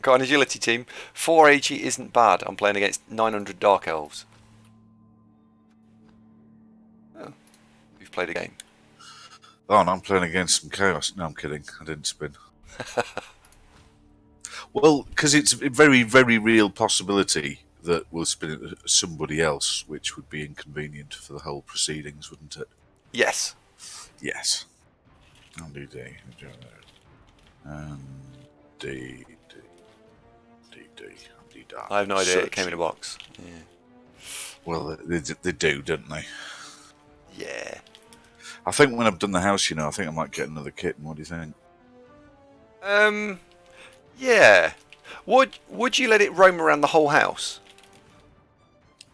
Got an agility team. 4 AG isn't bad. I'm playing against 900 Dark Elves. Oh, we've played a game. Oh, and I'm playing against some chaos. No, I'm kidding. I didn't spin. Well, because it's a very, very real possibility that we'll spin it to somebody else, which would be inconvenient for the whole proceedings, wouldn't it? Yes. Yes. D, D, I have no idea. It came in a box. Yeah. Well, they do, don't they? Yeah. I think when I've done the house, I think I might get another kitten. What do you think? Yeah. Would you let it roam around the whole house?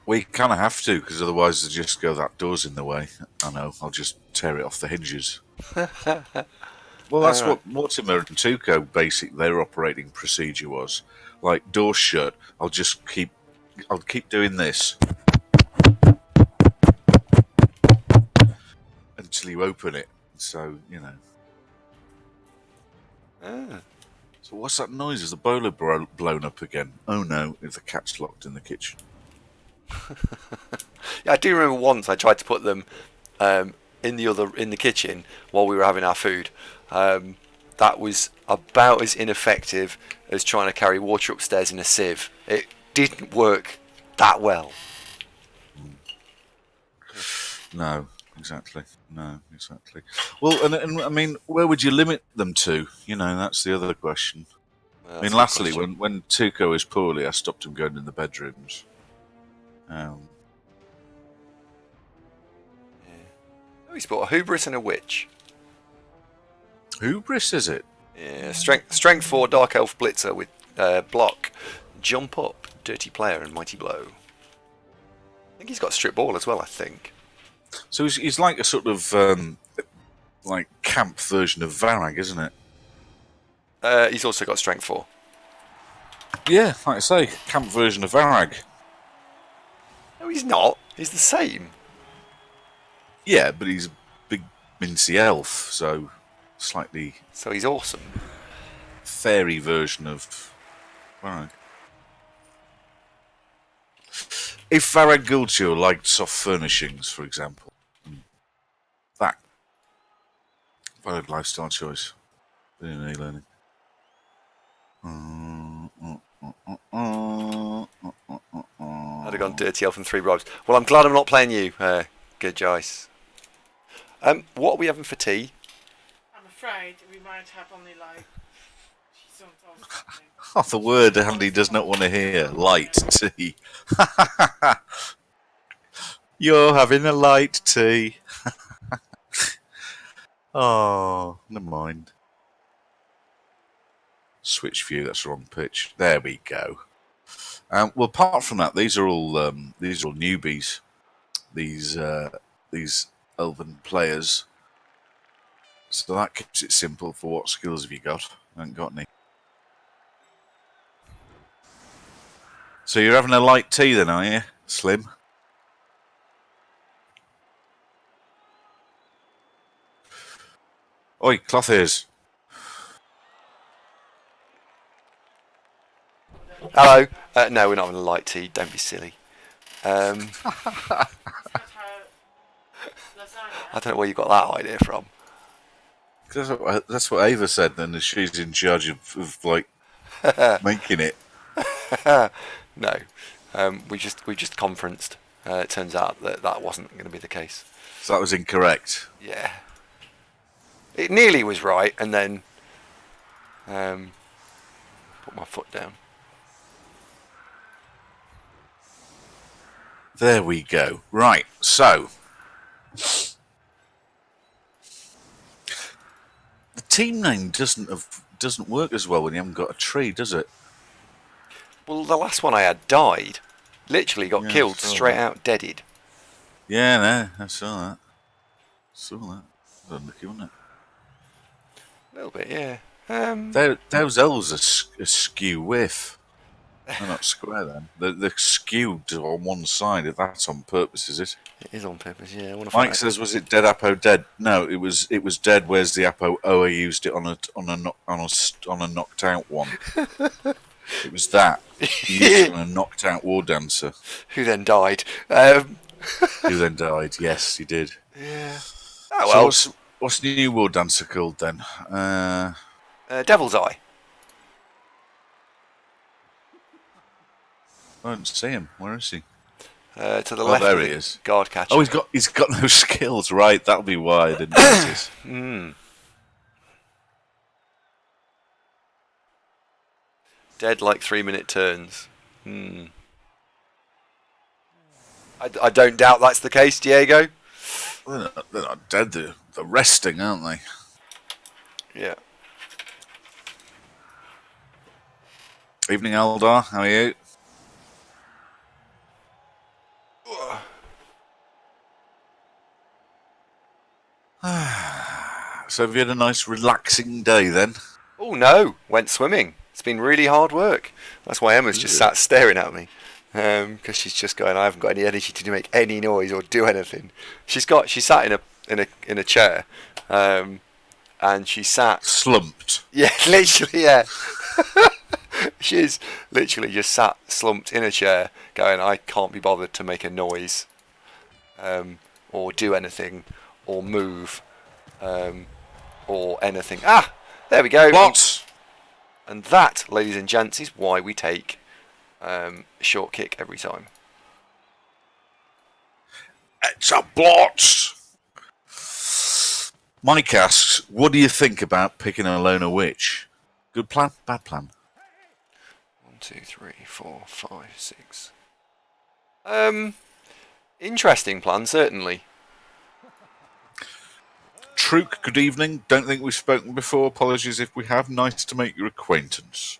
We kind of have to, because otherwise they just go, that door's in the way. I know, I'll just tear it off the hinges. Well, that's what Mortimer and Tuco, basically, their operating procedure was. Like, door shut, I'll keep doing this until you open it. So, So what's that noise? Is the boiler blown up again? Oh no, if the cat's locked in the kitchen. Yeah, I do remember once I tried to put them in the kitchen while we were having our food. That was about as ineffective as trying to carry water upstairs in a sieve. It didn't work that well. No, exactly. No, exactly. Well, and I mean, where would you limit them to? That's the other question. I mean, lastly, when Tuco was poorly, I stopped him going in the bedrooms. Oh, he's bought a hubris and a witch. Hubris, is it? Yeah, strength 4 Dark Elf Blitzer with block, jump up, dirty player, and mighty blow. I think he's got strip ball as well. I think. So he's like a sort of like camp version of Varag, isn't it? He's also got strength 4. Yeah, like I say, camp version of Varag. No, he's not. He's the same. Yeah, but he's a big mincy elf, so slightly. So he's awesome. Fairy version of Varag. If Varag Gultier liked soft furnishings, for example, that valid lifestyle choice. Learning. I'd have gone dirty elf and 3 bribes. Well, I'm glad I'm not playing you. Good choice. What are we having for tea? I'm afraid we might have only like sometimes. Oh, the word Andy does not want to hear. Light tea. You're having a light tea. Oh, never mind. Switch view, that's the wrong pitch. There we go. Well, apart from that, these are all newbies. These elven players. So that keeps it simple. For what skills have you got? I haven't got any. So you're having a light tea then, are you, Slim? Oi, cloth ears. Hello. No, we're not having a light tea. Don't be silly. I don't know where you got that idea from. That's what Ava said. Then she's in charge of like making it. No, we just conferenced. It turns out that wasn't going to be the case. So that was incorrect. Yeah, it nearly was right, and then put my foot down. There we go. Right, so the team name doesn't work as well when you haven't got a tree, does it? Well, the last one I had died. Literally got killed straight out, deaded. Yeah, no, I saw that. That was unlucky, wasn't it? A little bit, yeah. Those elves are skew whiff. They're not square then. They're skewed on one side. If that's on purpose, is it? It is on purpose, yeah. Mike says, "Was it dead Apo dead?" No, it was dead. Where's the Apo? Oh, I used it on a knocked out one. It was that. He used it on a knocked out war dancer Who then died. who then died. Yes, he did. Yeah. Oh So well. what's the new war dancer called then? Devil's Eye. I don't see him. Where is he? To the Oh, left there of he the is. guard catcher. Oh, he's got no skills. Right, that'll be why I didn't notice. Dead like 3-minute turns. I don't doubt that's the case, Diego. They're not dead. They're resting, aren't they? Yeah. Evening, Eldar. How are you? So have you had a nice relaxing day then? Oh no, went swimming. It's been really hard work. That's why Emma's just sat staring at me, because she's just going. I haven't got any energy to make any noise or do anything. She sat in a chair, and she sat. Slumped. Yeah, literally, yeah. She's literally just sat slumped in a chair, going, I can't be bothered to make a noise, or do anything, or move, or anything. Ah, there we go. What? And that, ladies and gents, is why we take a short kick every time. It's a blot. Mike asks, what do you think about picking a loner witch? Good plan? Bad plan? 1, 2, 3, 4, 5, 6. Interesting plan, certainly. Trook, good evening. Don't think we've spoken before. Apologies if we have. Nice to make your acquaintance.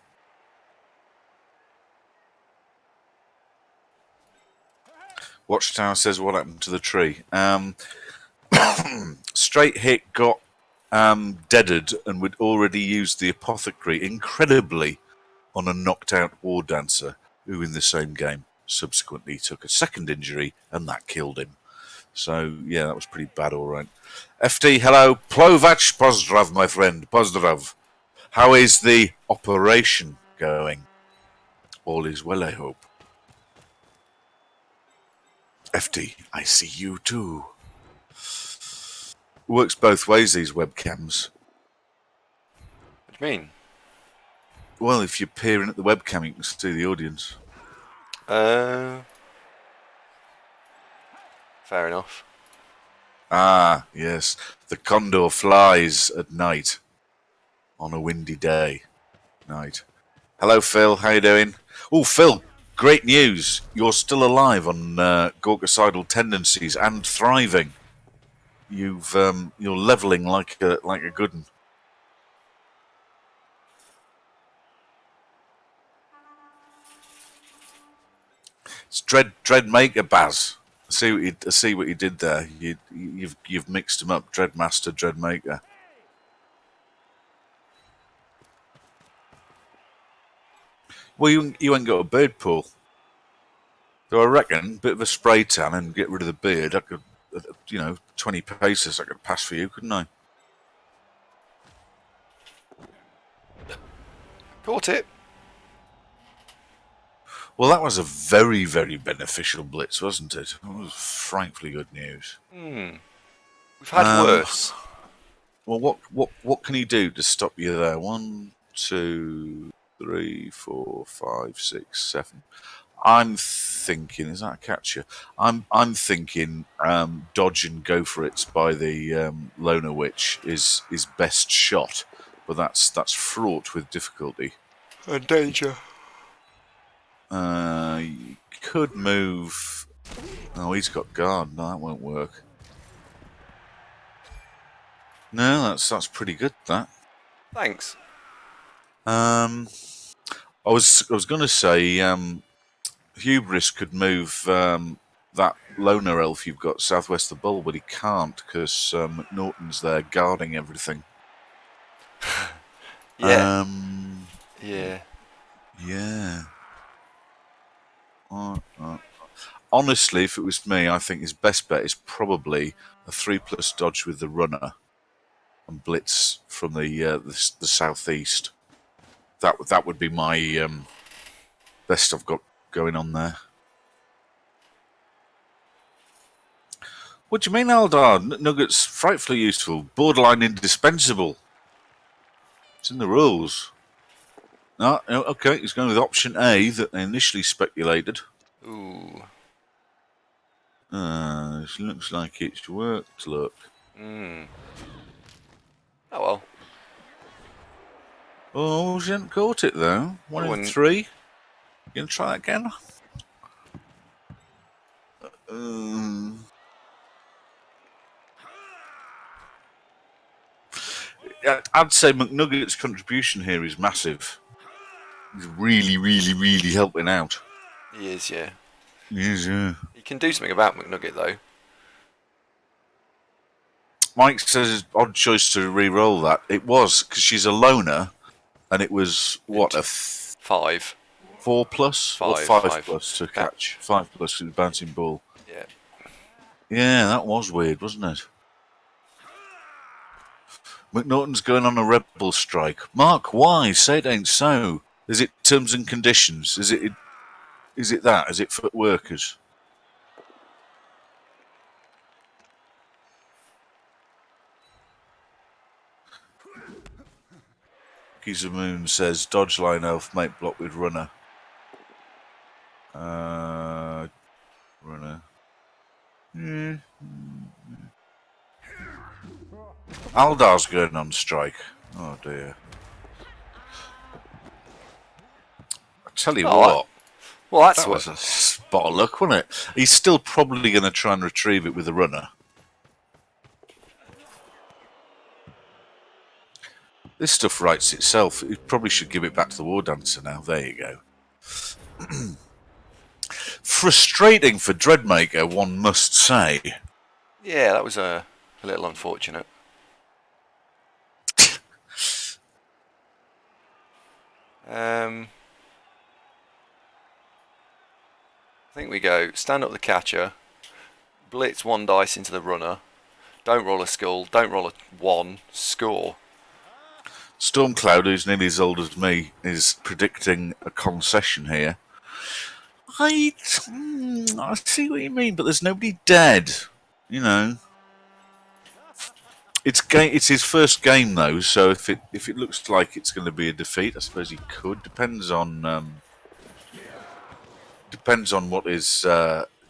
Watchtower says, what happened to the tree? Straight hit got deaded and would already used the apothecary incredibly on a knocked out war dancer who in the same game subsequently took a second injury and that killed him. So yeah, that was pretty bad, all right. FD, hello. Plovach, pozdrav, my friend. Pozdrav. How is the operation going? All is well, I hope. FD, I see you too. Works both ways, these webcams. What do you mean? Well, if you're peering at the webcam, you can see the audience. Fair enough. Ah, yes. The condor flies at night on a windy day. Night. Hello, Phil. How you doing? Oh, Phil, great news. You're still alive on gorgicidal tendencies and thriving. You're leveling like a good one. It's Dread Maker Baz. I see what you did there. You've mixed them up. Dreadmaster, Dread Maker. Well, you ain't got a bird pool. So I reckon, bit of a spray tan and get rid of the beard. I could, 20 paces I could pass for you, couldn't I? Caught it. Well, that was a very, very beneficial blitz, wasn't it? It was frightfully good news. We've had worse. Well, what can he do to stop you there? 1, 2, 3, 4, 5, 6, 7. I'm thinking, is that a catcher? I'm thinking dodge and go for it by the loner witch is best shot, but that's fraught with difficulty. And danger. You could move. Oh, he's got guard. No, that won't work. No, that's pretty good. That. Thanks. I was going to say Hubris could move that loner elf you've got southwest of the Bull, but he can't because McNaughton's there guarding everything. Yeah. Yeah. Yeah. Honestly, if it was me, I think his best bet is probably a 3+ dodge with the runner and blitz from the southeast. That would be my best I've got going on there. What do you mean, Aldar? Nuggets frightfully useful, borderline indispensable. It's in the rules. No, okay, he's going with option A that they initially speculated. Ooh. This looks like it's worked, look. Oh well. Oh, she hadn't caught it though. One in 3. You gonna try that again? I'd say McNugget's contribution here is massive. He's really, really, really helping out. He is, yeah. He is, yeah. He can do something about McNugget, though. Mike says odd choice to re-roll that. It was, because she's a loner, and it was, what, a 5. 4 plus? Or 5 plus to catch? 5 plus to the bouncing ball. Yeah. Yeah, that was weird, wasn't it? McNaughton's going on a rebel strike. Mark, why? Say it ain't so. Is it terms and conditions? Is it that? Is it for workers? Gizamoon says dodge line elf, make block with runner. Runner. Aldar's going on strike. Oh dear. I tell you what. Well, that's that was a spot of luck, wasn't it? He's still probably going to try and retrieve it with a runner. This stuff writes itself. You probably should give it back to the War Dancer now. There you go. Frustrating for Dreadmaker, one must say. Yeah, that was a little unfortunate. I think we go stand up the catcher, blitz 1 dice into the runner, don't roll a skull, don't roll a 1, score. Stormcloud, who's nearly as old as me, is predicting a concession here. I see what you mean, but there's nobody dead. You know, it's his first game though, so if it looks like it's going to be a defeat, I suppose he could. Depends on what his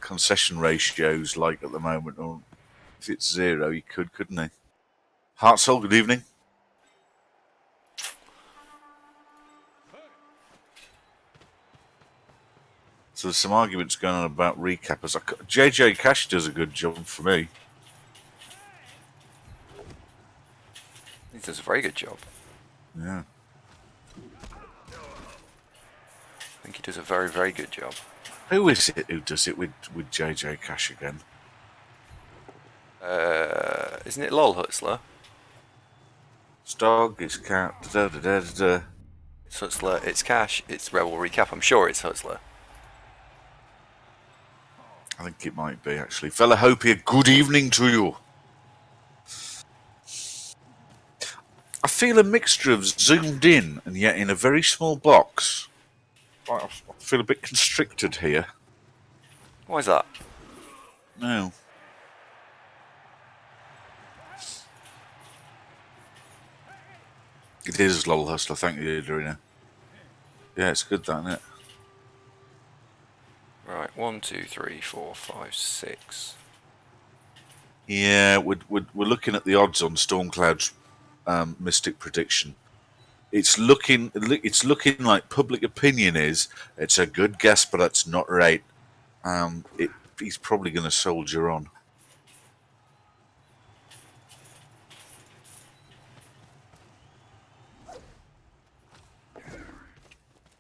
concession ratio's like at the moment, or if it's 0, he could, couldn't he? Heartsoul, good evening. So there's some arguments going on about recappers. JJ Cash does a good job for me. He does a very good job. Yeah. I think he does a very, very good job. Who is it who does it with JJ Cash again? Isn't it Lol Hutzler? It's dog, it's cat, da da da da da. It's Hutzler, it's Cash, it's Rebel Recap. I'm sure it's Hutzler. I think it might be, actually. Fella Hope here, good evening to you. I feel a mixture of zoomed in and yet in a very small box. I feel a bit constricted here. Why is that? No. It is Lol Hustler, thank you, Darina. Yeah, it's good, that, isn't it? Right, 1, 2, 3, 4, 5, 6. Yeah, we're looking at the odds on Stormcloud's Mystic prediction. It's looking like public opinion is it's a good guess, but it's not right. He's probably going to soldier on.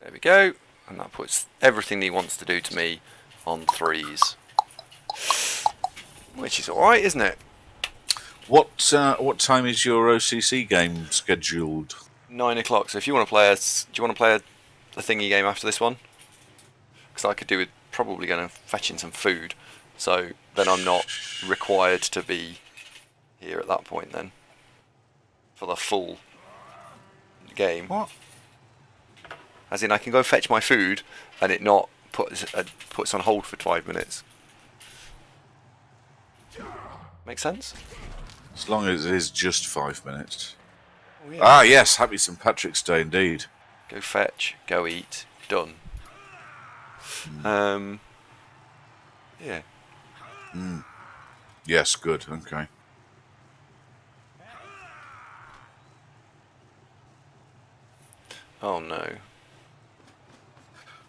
There we go. And that puts everything he wants to do to me on 3s. Which is alright, isn't it? What time is your OCC game scheduled? 9 o'clock. So if you want to play do you want to play a thingy game after this one? Because I could do with probably going to fetching some food. So then I'm not required to be here at that point then. For the full game. What? As in, I can go and fetch my food, and it not puts on hold for 5 minutes. Make sense? As long as it is just 5 minutes. Oh, yeah. Ah, yes, happy St. Patrick's Day indeed. Go fetch, go eat, done. Yeah. Yes, good, okay. Oh no.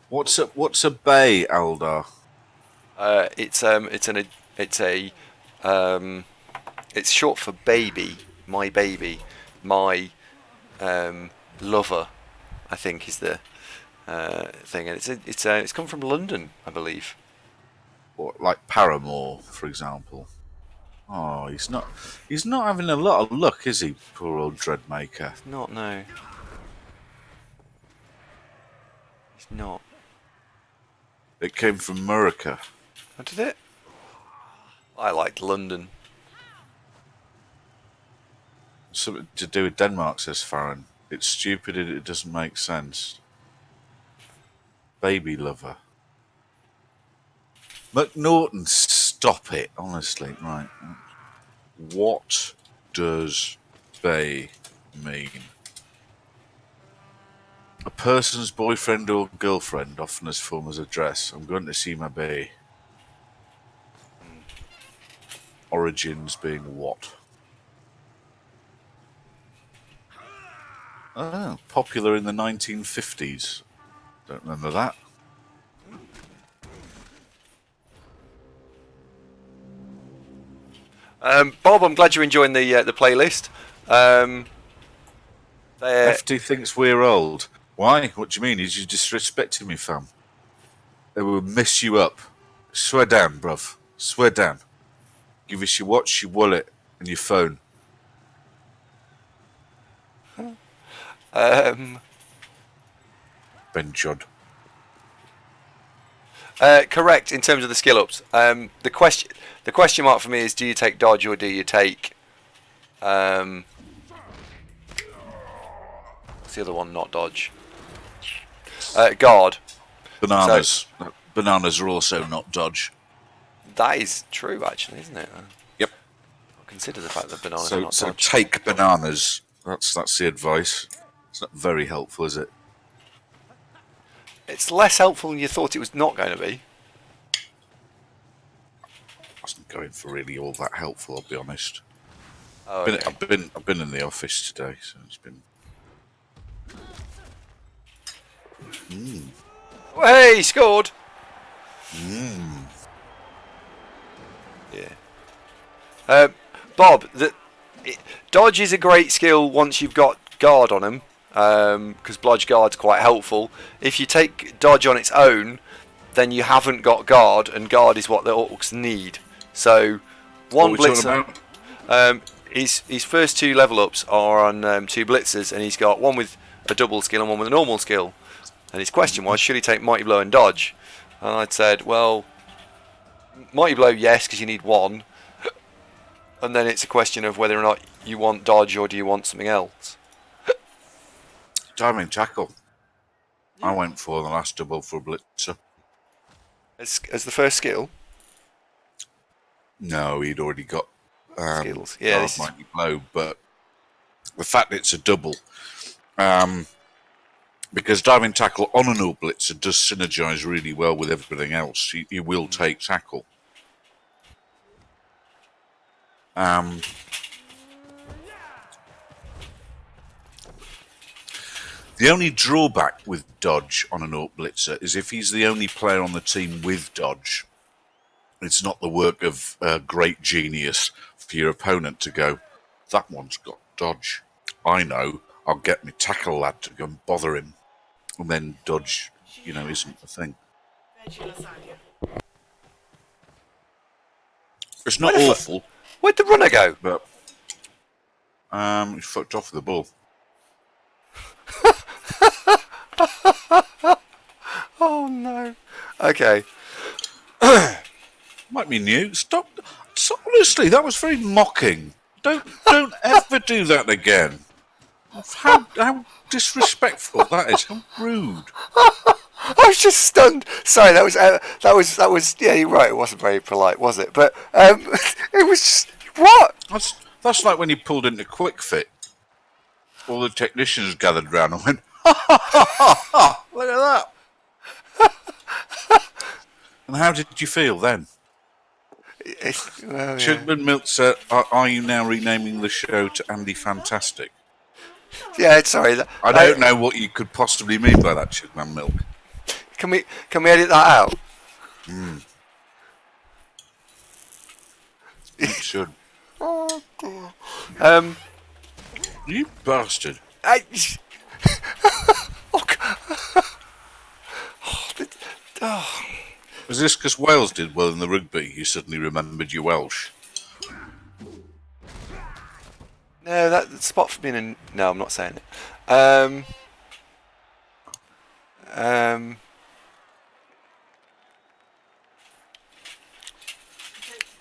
What's a bay, Aldar? It's short for baby. My baby, my lover, I think is the thing, and it's come from London, I believe. Or like Paramore, for example. Oh, he's not having a lot of luck, is he, poor old Dreadmaker? Not no. It's not. It came from Murica. What did it? I liked London. Something to do with Denmark, says Farron. It's stupid and it doesn't make sense. Baby lover. McNaughton, stop it, honestly. Right. What does bay mean? A person's boyfriend or girlfriend, often as form as address. I'm going to see my bay. Origins being what? Oh, popular in the 1950s. Don't remember that. Bob, I'm glad you're enjoying the playlist. FT thinks we're old. Why? What do you mean? Is you disrespecting me, fam? They will mess you up. Swear down, bruv. Swear down. Give us your watch, your wallet, and your phone. Ben Judd. Correct in terms of the skill ups. The question mark for me is: do you take dodge or do you take? What's the other one? Not dodge. Guard. Bananas. Bananas are also not dodge. That is true, actually, isn't it? Yep. I'll consider the fact that bananas are not So dodge. take bananas. That's the advice. It's not very helpful, is it? It's less helpful than you thought it was not going to be. I wasn't going for really all that helpful, I'll be honest. Oh, okay. I've been in the office today, so it's been. Hey, he scored! Yeah. Bob, dodge is a great skill once you've got guard on him, because blodge guard's quite helpful. If you take dodge on its own, then you haven't got guard, and guard is what the orcs need. So, one blitzer. His first 2 level ups are on 2 blitzers, and he's got one with a double skill and one with a normal skill. And his question was, should he take Mighty Blow and dodge? And I'd said, well, Mighty Blow, yes, because you need 1. And then it's a question of whether or not you want dodge or do you want something else. Diving tackle. I went for the last double for blitzer. As the first skill? No, he'd already got skills. Yeah, this Mighty Blow, but the fact it's a double, because diving tackle on an all blitzer does synergize really well with everything else. You will take tackle. The only drawback with dodge on an Orc Blitzer is if he's the only player on the team with dodge, it's not the work of a great genius for your opponent to go, that one's got dodge. I know, I'll get my tackle lad to go and bother him. And then dodge, isn't a thing. It's not awful. Where'd the runner go? But he fucked off with the ball. Oh no. Okay. Might be new. Stop. Honestly, that was very mocking. Don't ever do that again. How disrespectful that is. How rude. I was just stunned. Sorry, that was. Yeah, you're right. It wasn't very polite, was it? But it was just what? That's like when you pulled into Quick Fit. All the technicians gathered round and went, ha ha ha ha ha! Look at that. And how did you feel then? Well, yeah. Chugman Milk said, are you now renaming the show to Andy Fantastic? Yeah, sorry. I don't know what you could possibly mean by that, Chugman Milk. Can we edit that out? You should. Oh dear. You bastard. I, oh, God. Oh. Was this because Wales did well in the rugby? You suddenly remembered your Welsh. No, that spot for being in. No, I'm not saying it.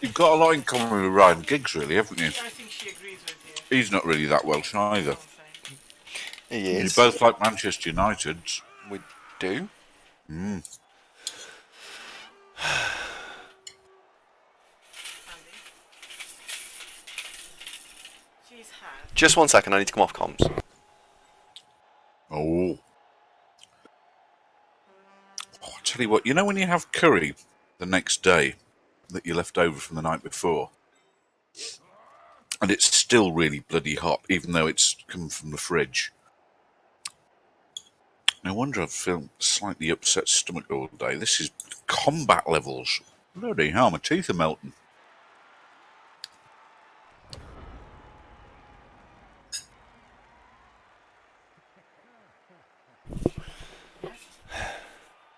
You've got a lot in common with Ryan Giggs, really, haven't you? I think she agrees with you. He's not really that Welsh either. He is. You both like Manchester United. We do. Andy? She's had. Just 1 second. I need to come off comms. Oh. I tell you what, you know when you have curry the next day that you left over from the night before, and it's still really bloody hot, even though it's come from the fridge. No wonder I've felt slightly upset stomach all day. This is combat levels. Bloody hell, my teeth are melting.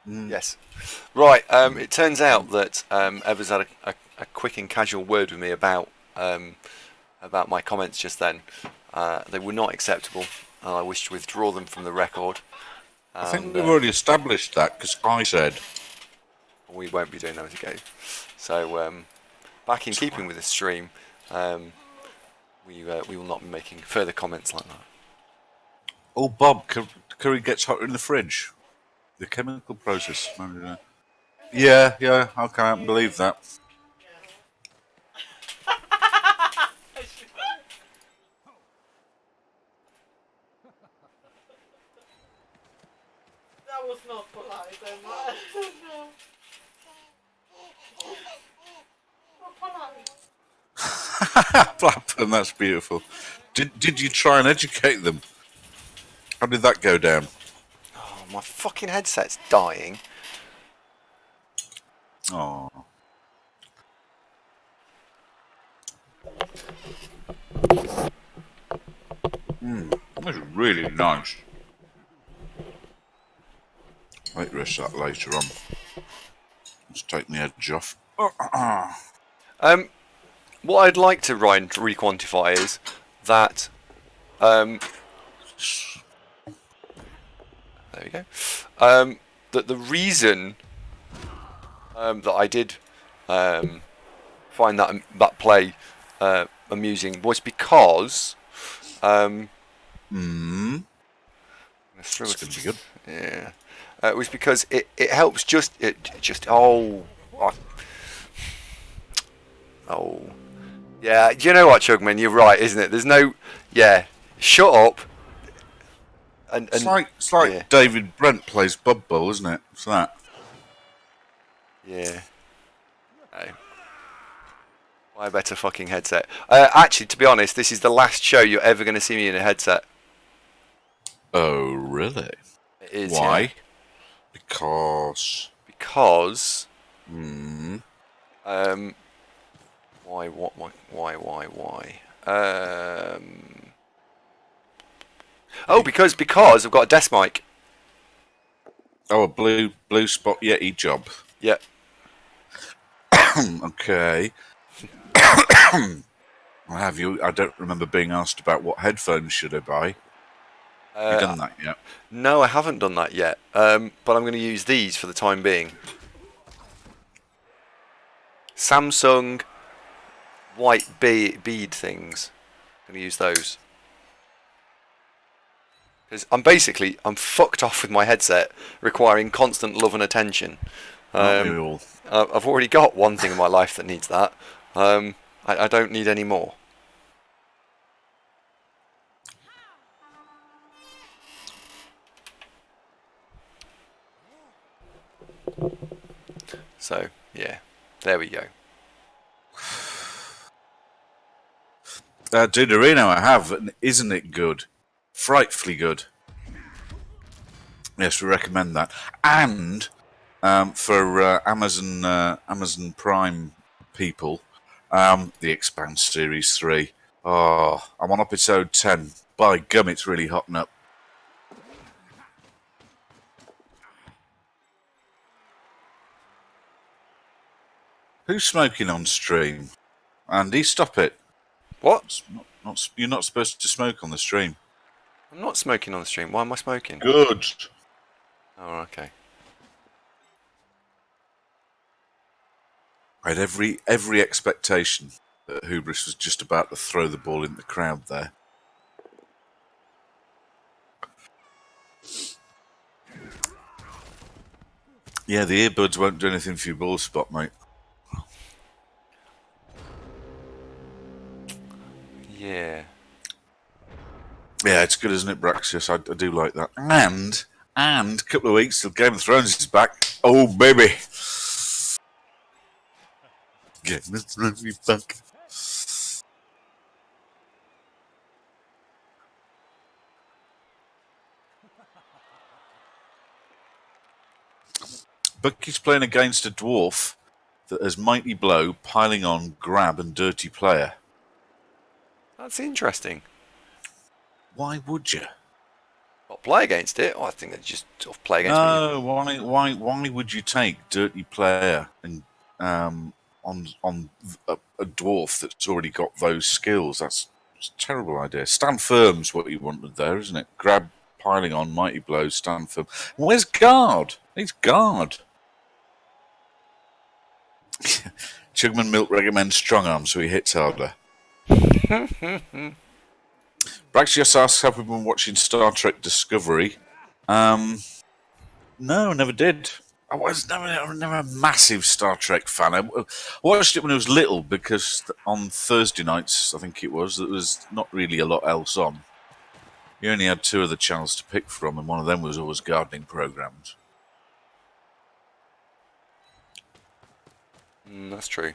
Yes. Right. It turns out that Evers had a quick and casual word with me about my comments just then. They were not acceptable, and I wish to withdraw them from the record. I think we've already established that, because I said... We won't be doing those again. So, back in keeping with the stream, we will not be making further comments like that. Oh, Bob, curry gets hotter in the fridge. The chemical process. Yeah, I can't believe that. That was not polite, Emma. No. Not polite. Blackburn, that's beautiful. Did you try and educate them? How did that go down? Oh, my fucking headset's dying. Oh. That's really nice. Might rest that later on. Let's take the edge off. What I'd like to re-quantify is that there we go. That the reason that I did find that play amusing was because It's going to be good. Yeah, it was because it helps yeah. Do you know what, Chugman? You're right, isn't it? There's no shut up. And It's like yeah. David Brent plays Bud Bowl, isn't it? It's that. Yeah. No. Buy a better fucking headset. Actually, to be honest, this is the last show you're ever going to see me in a headset. Oh, really? It is. Why? Yeah. Because. Why? Because I've got a desk mic. Oh, a blue spot Yeti job. Yeah. Okay. Have you? I don't remember being asked about what headphones should I buy. Have you done that yet? No, I haven't done that yet. But I'm going to use these for the time being. Samsung white bead things. I'm going to use those. Because I'm fucked off with my headset, requiring constant love and attention. Aren't we all? I've already got one thing in my life that needs that. I don't need any more. So, yeah, there we go. Dudorino I have, and isn't it good? Frightfully good. Yes, we recommend that. And for Amazon Prime people, the Expanse Series 3. Oh, I'm on episode 10. By gum, it's really hotting up. Who's smoking on stream? Andy, stop it. What? You're not supposed to smoke on the stream. I'm not smoking on the stream. Why am I smoking? Good. Oh, okay. I had every expectation that Hubris was just about to throw the ball in the crowd there. Yeah, the earbuds won't do anything for your ball spot, mate. Yeah. Yeah, it's good, isn't it, Braxius? I do like that. And a couple of weeks till Game of Thrones is back. Oh, baby. Game of Thrones is back. Bucky's playing against a dwarf that has Mighty Blow, Piling On, Grab, and Dirty Player. That's interesting. Why would you? Not play against it. Oh, I think they just sort of play against No, why would you take Dirty Player and on a dwarf that's already got those skills? That's a terrible idea. Stand Firm's what you wanted there, isn't it? Grab, Piling On, Mighty Blow, Stand Firm. Where's Guard? He's Guard. Chugman Milk recommends Strong Arm so he hits harder. Braxius asks, have we been watching Star Trek Discovery? No, never did. I was never a massive Star Trek fan. I watched it when I was little because on Thursday nights, I think it was, there was not really a lot else on. You only had two other channels to pick from, and one of them was always gardening programs. That's true.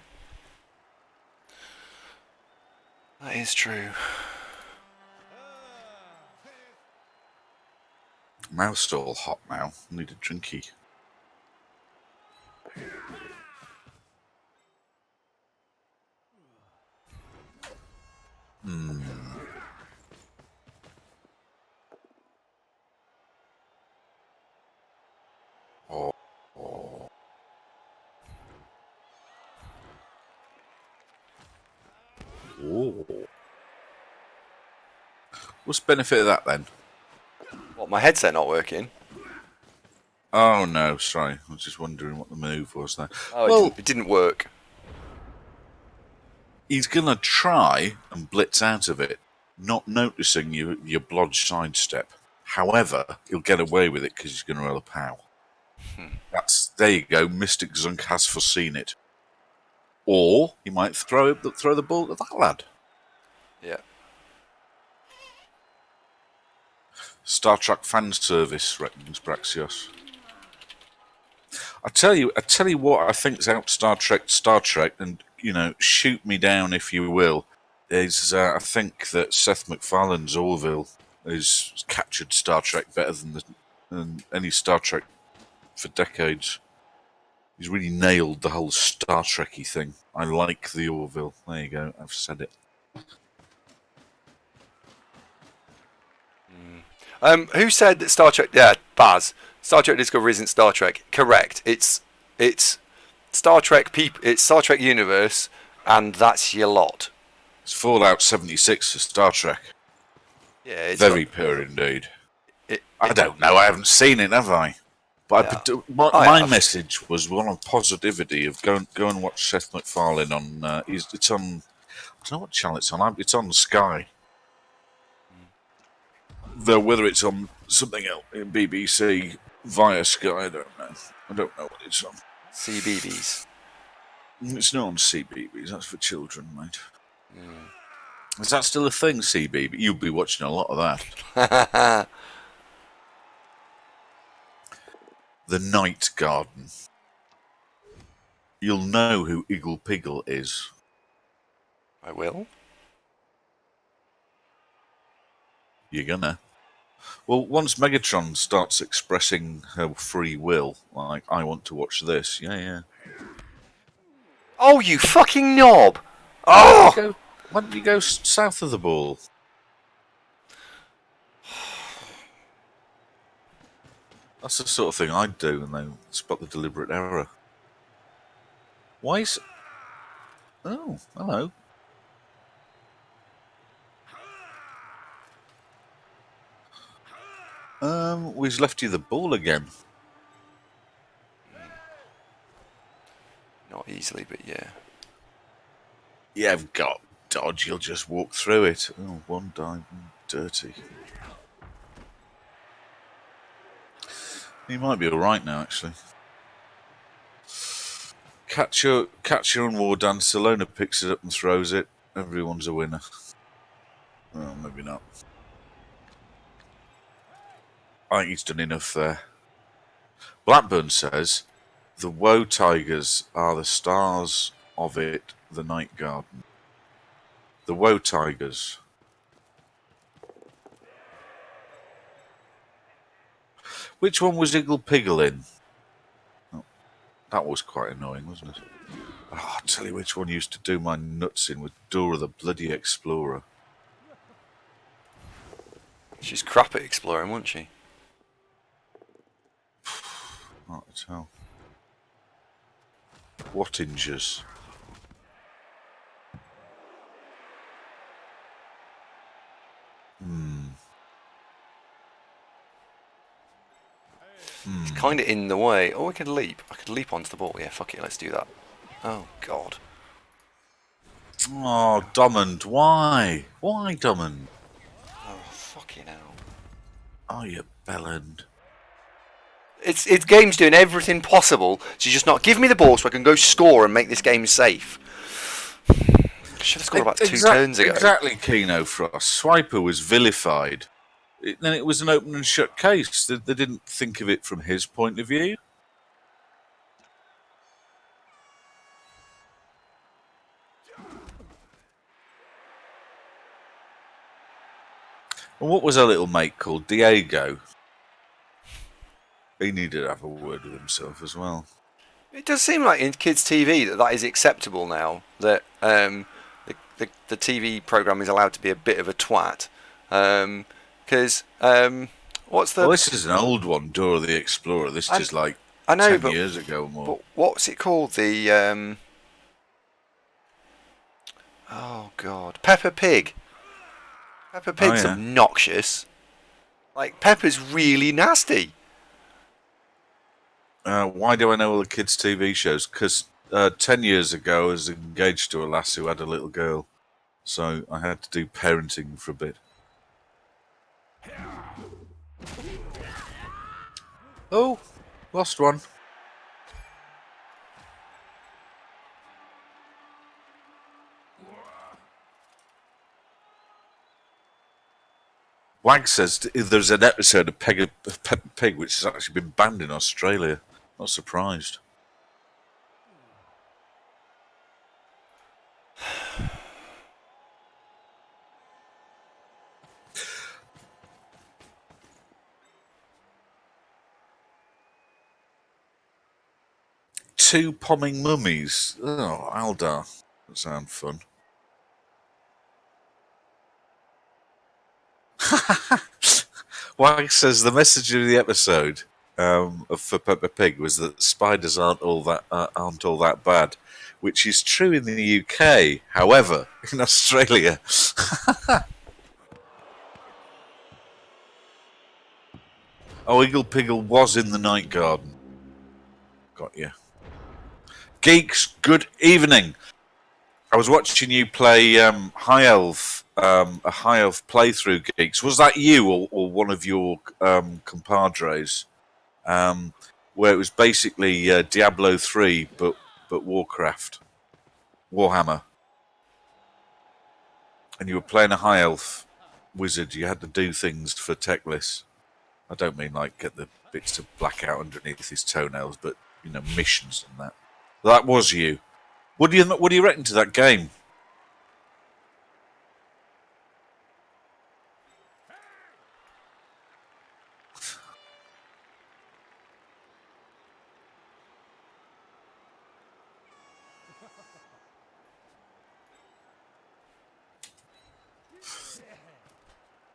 That is true. Mouth's all hot now. Need a drinky. Oh. Oh. What's the benefit of that then? What, my headset not working? Oh no, sorry. I was just wondering what the move was there. Oh, well, it didn't work. He's gonna try and blitz out of it, not noticing your blodge sidestep. However, he'll get away with it because he's going to roll a pow. There you go. Mystic Zunk has foreseen it. Or he might throw the ball at that lad. Yeah. Star Trek fan service, reckons Braxios. I tell you what I think's out Star Trek, and shoot me down if you will. Is I think that Seth MacFarlane's Orville has captured Star Trek better than any Star Trek for decades. He's really nailed the whole Star Trek-y thing. I like the Orville. There you go. I've said it. Who said that Star Trek? Yeah, Baz. Star Trek Discovery isn't Star Trek. Correct. It's Star Trek It's Star Trek universe, and that's your lot. It's Fallout 76 for Star Trek. Yeah, it's very pure indeed. I don't know. I haven't seen it, have I? But yeah. my message was one of positivity of go and watch Seth MacFarlane on. It's on. I don't know what channel it's on. It's on Sky. Though whether it's on something else in BBC via Sky, I don't know. I don't know what it's on. CBBS. It's not on CBBS. That's for children, mate. Is that still a thing, CBBS? You'll be watching a lot of that. The Night Garden. You'll know who Iggle Piggle is. I will. You're gonna. Well, once Megatron starts expressing her free will, like, I want to watch this, yeah. Oh, you fucking knob! Oh! Why don't you go south of the ball? That's the sort of thing I'd do when they spot the deliberate error. Why is... Oh, hello. We've left you the ball again. Not easily, but yeah. Yeah, I've got dodge, you'll just walk through it. Oh, one died dirty. He might be alright now, actually. Catcher on War Dance, Salona picks it up and throws it. Everyone's a winner. Well, maybe not. I think he's done enough there. Blackburn says, the Woe Tigers are the stars of it, the Night Garden. The Woe Tigers. Which one was Iggle Piggle in? Oh, that was quite annoying, wasn't it? Oh, I'll tell you which one used to do my nuts in with Dora the Bloody Explorer. She's crap at exploring, wasn't she? Hard to tell. Wattingers. It's kind of in the way. Oh, I could leap. I could leap onto the ball. Yeah, fuck it, let's do that. Oh, God. Oh, Drummond, why? Why, Drummond? Oh, fucking hell. Oh, you bellend. It's game's doing everything possible to just not give me the ball so I can go score and make this game safe. Should have scored about two turns ago. Exactly, Keno Frost. Swiper was vilified. Then it was an open and shut case. They didn't think of it from his point of view. And what was our little mate called? Diego. He needed to have a word with himself as well. It does seem like in kids' TV that is acceptable now. That the TV program is allowed to be a bit of a twat. Because what's the? Well, this is an old one, Dora the Explorer. This is like I know, 10 years ago or more. But what's it called? The oh God, Peppa Pig. Peppa Pig's obnoxious. Like Peppa's really nasty. Why do I know all the kids' TV shows? Because 10 years ago I was engaged to a lass who had a little girl. So I had to do parenting for a bit. Oh, lost one. Wag says there's an episode of Peppa Pig which has actually been banned in Australia. Not surprised. Two pomming mummies. Oh, Aldar. That sounds fun. Wag says the message of the episode for Peppa Pig was that spiders aren't all that bad, which is true in the UK. However, in Australia, oh, Iggle Piggle was in the Night Garden. Got you, geeks. Good evening. I was watching you play High Elf a High Elf playthrough, Geeks. Was that you or one of your compadres? Where it was basically Diablo 3, but Warcraft, Warhammer, and you were playing a High Elf wizard. You had to do things for Techless. I don't mean like get the bits to black out underneath his toenails, but missions and that. That was you. What do you reckon to that game?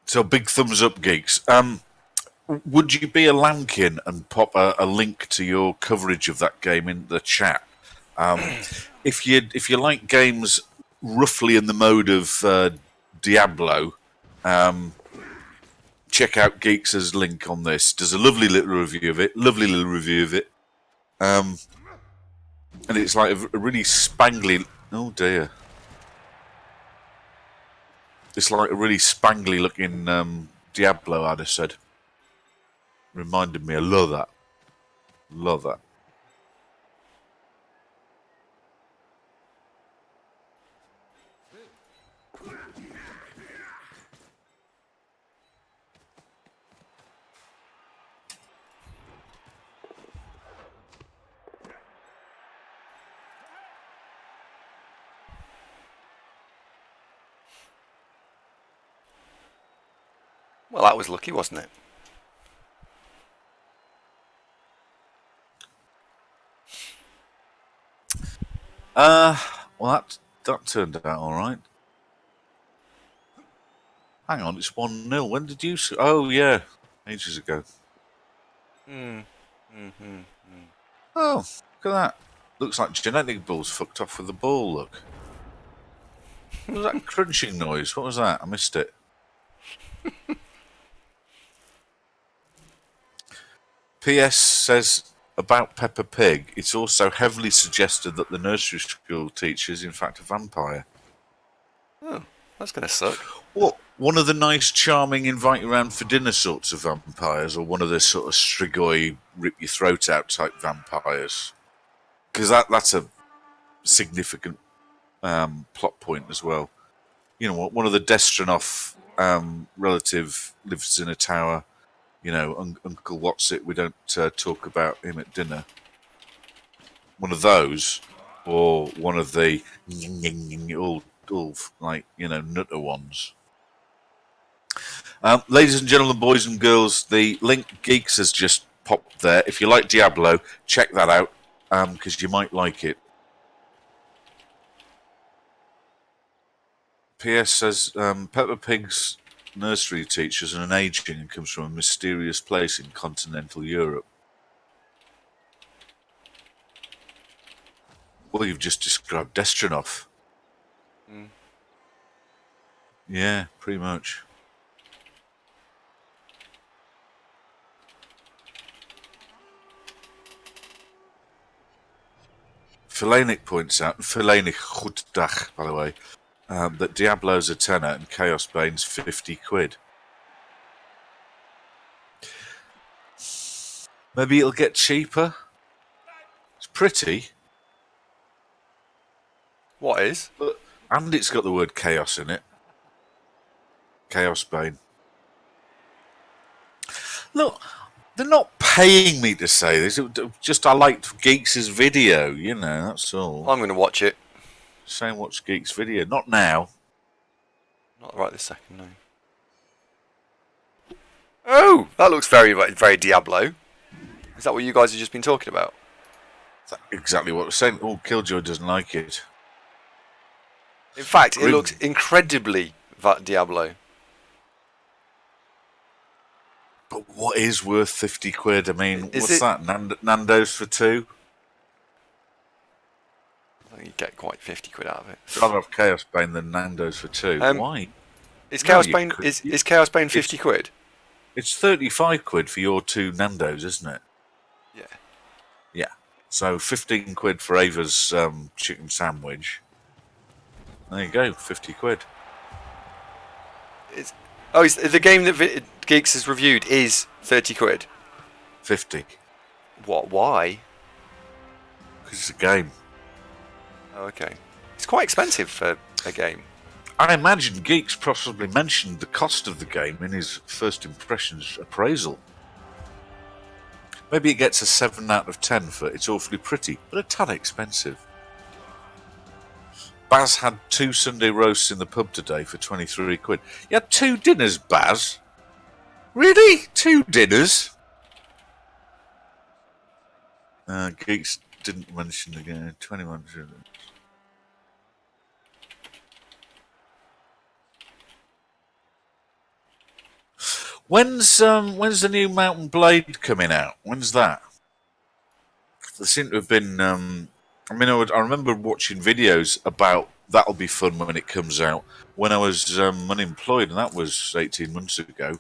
So big thumbs up, Geeks. Would you be a Lankin and pop a link to your coverage of that game in the chat? If you like games roughly in the mode of Diablo, check out Geeks' link on this. Does a lovely little review of it. And it's like a really spangly. Oh dear. It's like a really spangly looking Diablo, I'd have said. Reminded me, I love that. Love that. Well, that was lucky, wasn't it? Well, that turned out all right. Hang on, it's 1-0. When did you? Oh yeah, ages ago. Oh, look at that. Looks like genetic balls fucked off with the ball. Look. What was that crunching noise? What was that? I missed it. P.S. says about Peppa Pig. It's also heavily suggested that the nursery school teacher is in fact a vampire. Oh, that's going to suck. What? One of the nice, charming, invite you around for dinner sorts of vampires, or one of the sort of strigoi, rip your throat out type vampires? Because that's a significant plot point as well. You know what? One of the Destronov relative lives in a tower. You know, Uncle What's-It, we don't talk about him at dinner. One of those, or one of the all like, nutter ones. Ladies and gentlemen, boys and girls, the link Geeks has just popped there. If you like Diablo, check that out, because you might like it. P.S. says, Peppa Pig's nursery teacher's an aging and comes from a mysterious place in continental Europe. Well, you've just described Destronov. Yeah, pretty much. Philanik points out, Philanik Goedendag, by the way, that Diablo's a tenner and Chaos Bane's 50 quid. Maybe it'll get cheaper. It's pretty. What is? And it's got the word chaos in it. Chaos Bane. Look, they're not paying me to say this. Just I liked Geeks' video, that's all. I'm going to watch it. Saying watch Geeks' video. Not now. Not right this second, no. Oh, that looks very, very Diablo. Is that what you guys have just been talking about? That's exactly what I was saying. Oh, Killjoy doesn't like it. In fact, it looks incredibly Diablo. But what is worth 50 quid? I mean, Is what's it... that? Nando's for 2? I think you get quite 50 quid out of it. I'd rather have Chaos Bane than Nando's for 2. Why? Is Chaos Bane 50 quid? It's 35 quid for your 2 Nando's, isn't it? Yeah. Yeah. So 15 quid for Ava's chicken sandwich. There you go, 50 quid. it's the game that Geeks has reviewed is 30 quid. 50. What? Why? Because it's a game. Oh, okay. It's quite expensive for a game. I imagine Geeks possibly mentioned the cost of the game in his first impressions appraisal. Maybe it gets a 7 out of 10 for it's awfully pretty, but a tad expensive. Baz had 2 Sunday roasts in the pub today for 23 quid. You had 2 dinners, Baz? Really? 2 dinners? Geeks didn't mention again. 21. When's the new Mountain Blade coming out? When's that? There seem to have been. I remember watching videos about that'll be fun when it comes out when I was unemployed, and that was 18 months ago.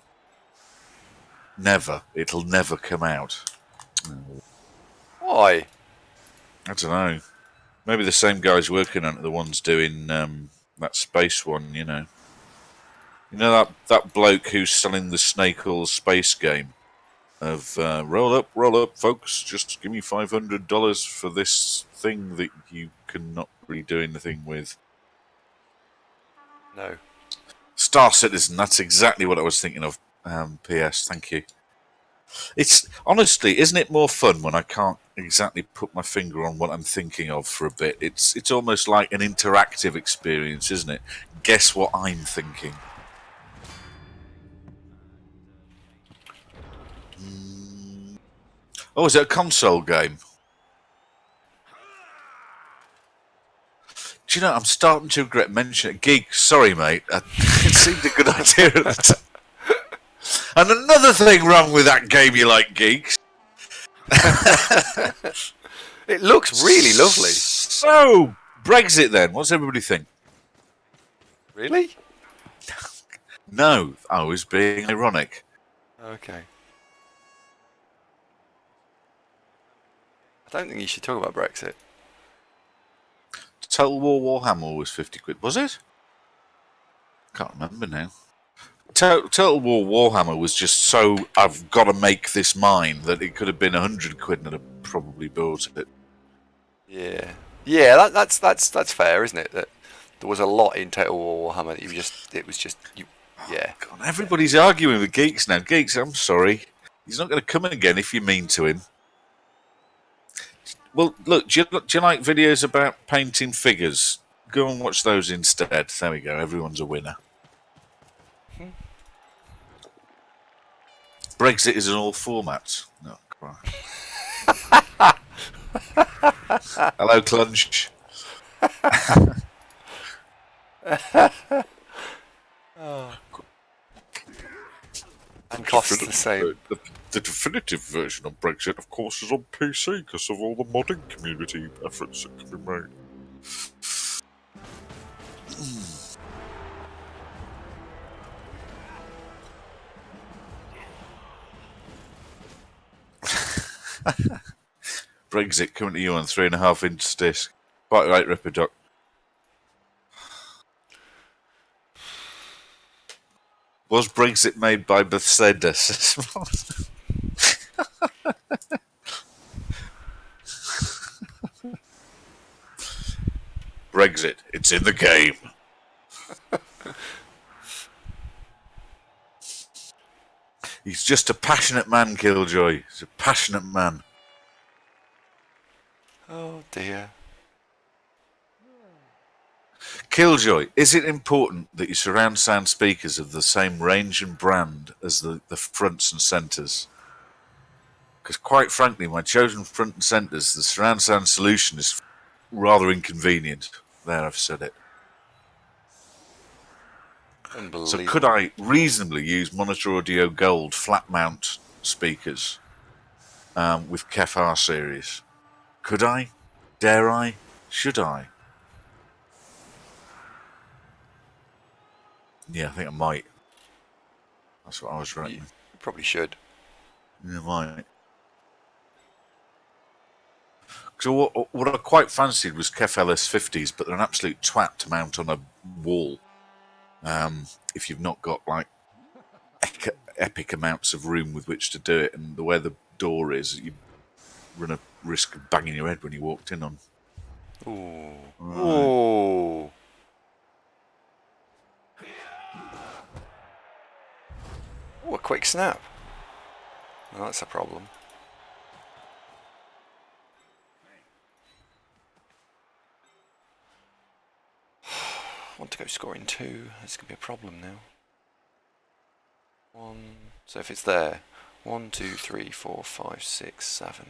It'll never come out. Why? I don't know. Maybe the same guys working on it, the ones doing that space one. You know that bloke who's selling the Snake Oil space game. Of roll up, folks. Just give me $500 for this thing that you cannot really do anything with. No. Star Citizen. That's exactly what I was thinking of. PS. Thank you. It's honestly, isn't it more fun when I can't exactly put my finger on what I'm thinking of for a bit? It's almost like an interactive experience, isn't it? Guess what I'm thinking. Oh, is it a console game? Do you know, I'm starting to regret mentioning it. Geek, sorry, mate. It seemed a good idea at the time. And another thing wrong with that game you like, Geeks. It looks really lovely. So, Brexit then. What's everybody think? Really? No, I was being ironic. Okay. I don't think you should talk about Brexit. Total War Warhammer was 50 quid, was it? Can't remember now. Total War Warhammer was just so I've got to make this mine that it could have been 100 quid and I'd have probably bought it. Yeah. Yeah, that's fair, isn't it? That there was a lot in Total War Warhammer that it was just you. Yeah. God, everybody's arguing with Geeks now. Geeks, I'm sorry. He's not going to come in again if you mean to him. Well, look, do you like videos about painting figures? Go and watch those instead. There we go. Everyone's a winner. Brexit is in all formats. Oh, Christ. Hello, Clunch. And costs the same. The definitive version of Brexit, of course, is on PC because of all the modding community efforts that can be made. Brexit coming to you on 3.5-inch disc. Quite right, Ripper Duck. Was Brexit made by Mercedes? Brexit, it's in the game. He's just a passionate man, Killjoy. He's a passionate man. Oh dear. Killjoy, is it important that your surround sound speakers have the same range and brand as the fronts and centres? Because quite frankly, my chosen front and centres, the surround sound solution is rather inconvenient. There, I've said it. So could I reasonably use Monitor Audio Gold flat mount speakers with KEF-R series? Could I? Dare I? Should I? Yeah, I think I might. That's what I was reckoning. You probably should. Yeah, I might. So what I quite fancied was KEF LS50s, but they're an absolute twat to mount on a wall. if you've not got like epic amounts of room with which to do it, and the way the door is, you run a risk of banging your head when you walked in on. Ooh. Right. Ooh. Ooh, a quick snap. Well, that's a problem. I want to go scoring 2. This could be a problem now. 1. So if it's there, 1, 2, 3, 4, 5, 6, 7.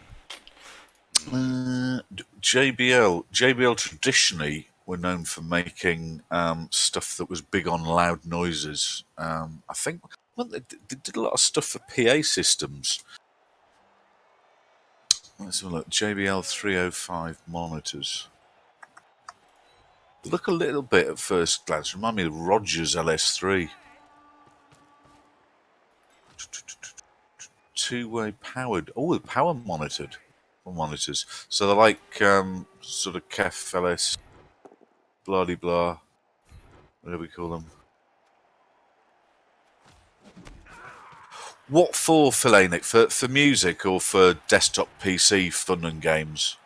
JBL traditionally were known for making stuff that was big on loud noises. I think they did a lot of stuff for PA systems. Let's have a look. JBL 305 monitors. They look a little bit at first glance. Remind me of Rogers LS3. Two-way powered. Oh, they're power monitors. So they're like sort of KEF LS, blah de blah. What do we call them? What for, Philanic? For music or for desktop PC fun and games?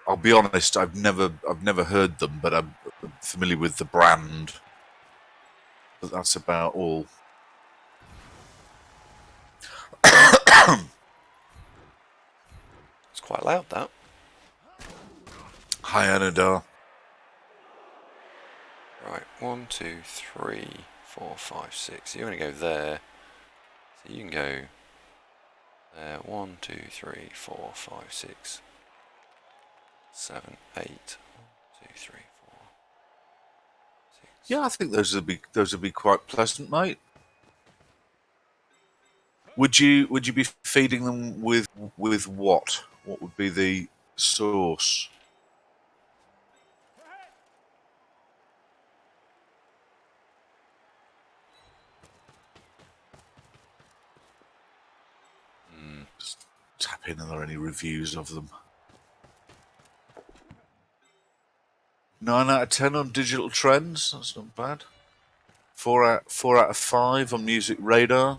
I'll be honest, I've never heard them, but I'm familiar with the brand. But that's about all. It's quite loud, that. Hi, Anadar. Right, 1, 2, 3, 4, 5, 6. You're going to go there. So you can go there. 1, 2, 3, 4, 5, 6, 7, 8. 1, 2, 3, 4, 6. Yeah, I think those would be quite pleasant, mate. Would you be feeding them with what? What would be the sauce? Just tap in. Are there any reviews of them? 9 out of 10 on Digital Trends. That's not bad. 4 out of 5 on Music Radar.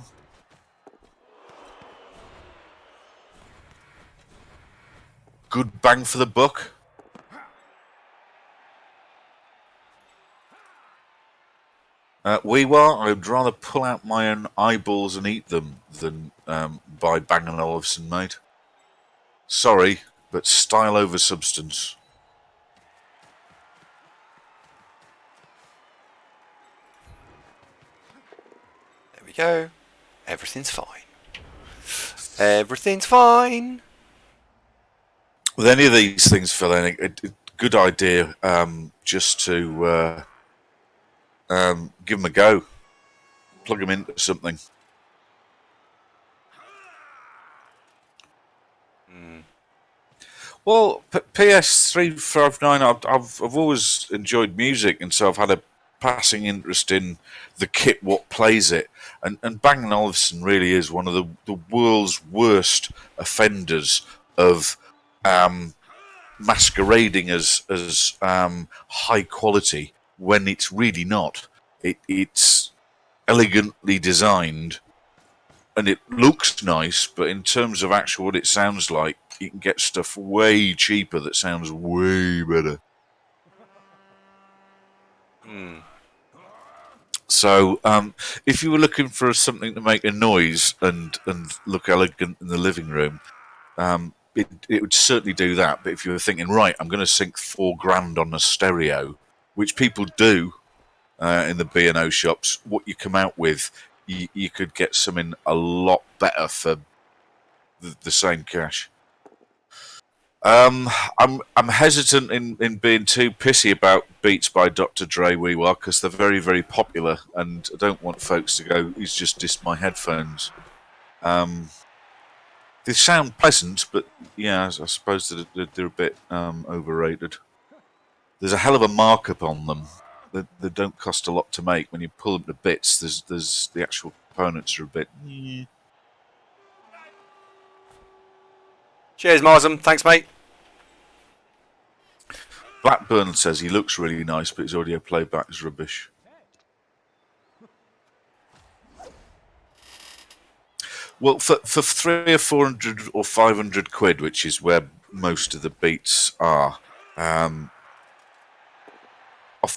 Good bang for the buck. Weewa, I'd rather pull out my own eyeballs and eat them than buy Bang & Olufsen, mate. Sorry, but style over substance. There we go. Everything's fine. Everything's fine. With any of these things, Phil, I think a good idea just to give them a go. Plug them into something. Well, PS359, I've always enjoyed music, and so I've had a passing interest in the kit, what plays it, and Bang & Olufsen really is one of the world's worst offenders of masquerading as high quality when it's really not. It's elegantly designed, and it looks nice, but in terms of actual what it sounds like, you can get stuff way cheaper that sounds way better. So, if you were looking for something to make a noise and look elegant in the living room, it would certainly do that. But if you were thinking, right, I'm going to sink $4,000 on a stereo, which people do in the B&O shops, what you come out with, you could get something a lot better for the same cash. I'm hesitant in being too pissy about Beats by Dr. Dre Weewa because they're very, very popular, and I don't want folks to go, he's just dissed my headphones. They sound pleasant, but yeah, I suppose they're a bit overrated. There's a hell of a markup on them. They don't cost a lot to make. When you pull them to bits, there's the actual components are a bit. Cheers, Marsam. Thanks, mate. Blackburn says he looks really nice, but his audio playback is rubbish. Well, for 300 or 400 or 500 quid, which is where most of the beats are, off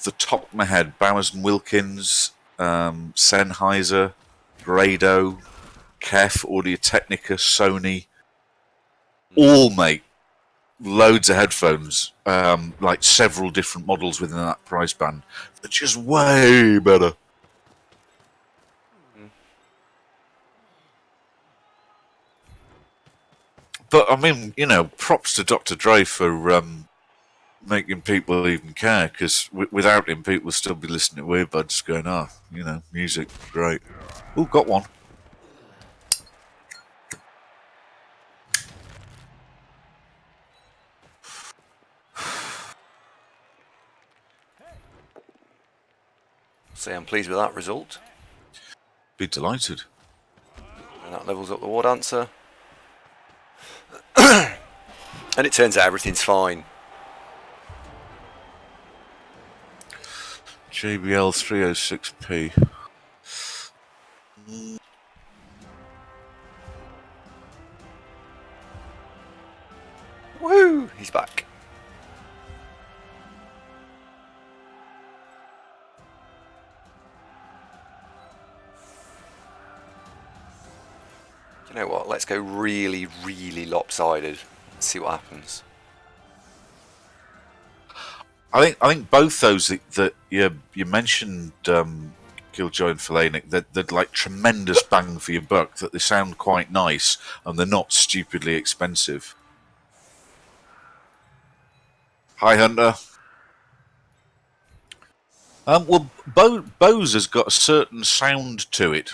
the top of my head, Bowers and Wilkins, Sennheiser, Grado, Kef, Audio-Technica, Sony, all make loads of headphones, like several different models within that price band. They're just way better. But I mean, props to Dr. Dre for making people even care, because without him, people would still be listening to earbuds going, music, great. Oh, got one. Say I'm pleased with that result. Be delighted. And that levels up the war dancer. And it turns out everything's fine. JBL 306p. Woo! He's back. You know what? Let's go really, really lopsided. See what happens. I think both those that you mentioned, Killjoy and Fellanic, they're like tremendous bang for your buck. That they sound quite nice and they're not stupidly expensive. Hi, Hunter. Well, Bose has got a certain sound to it.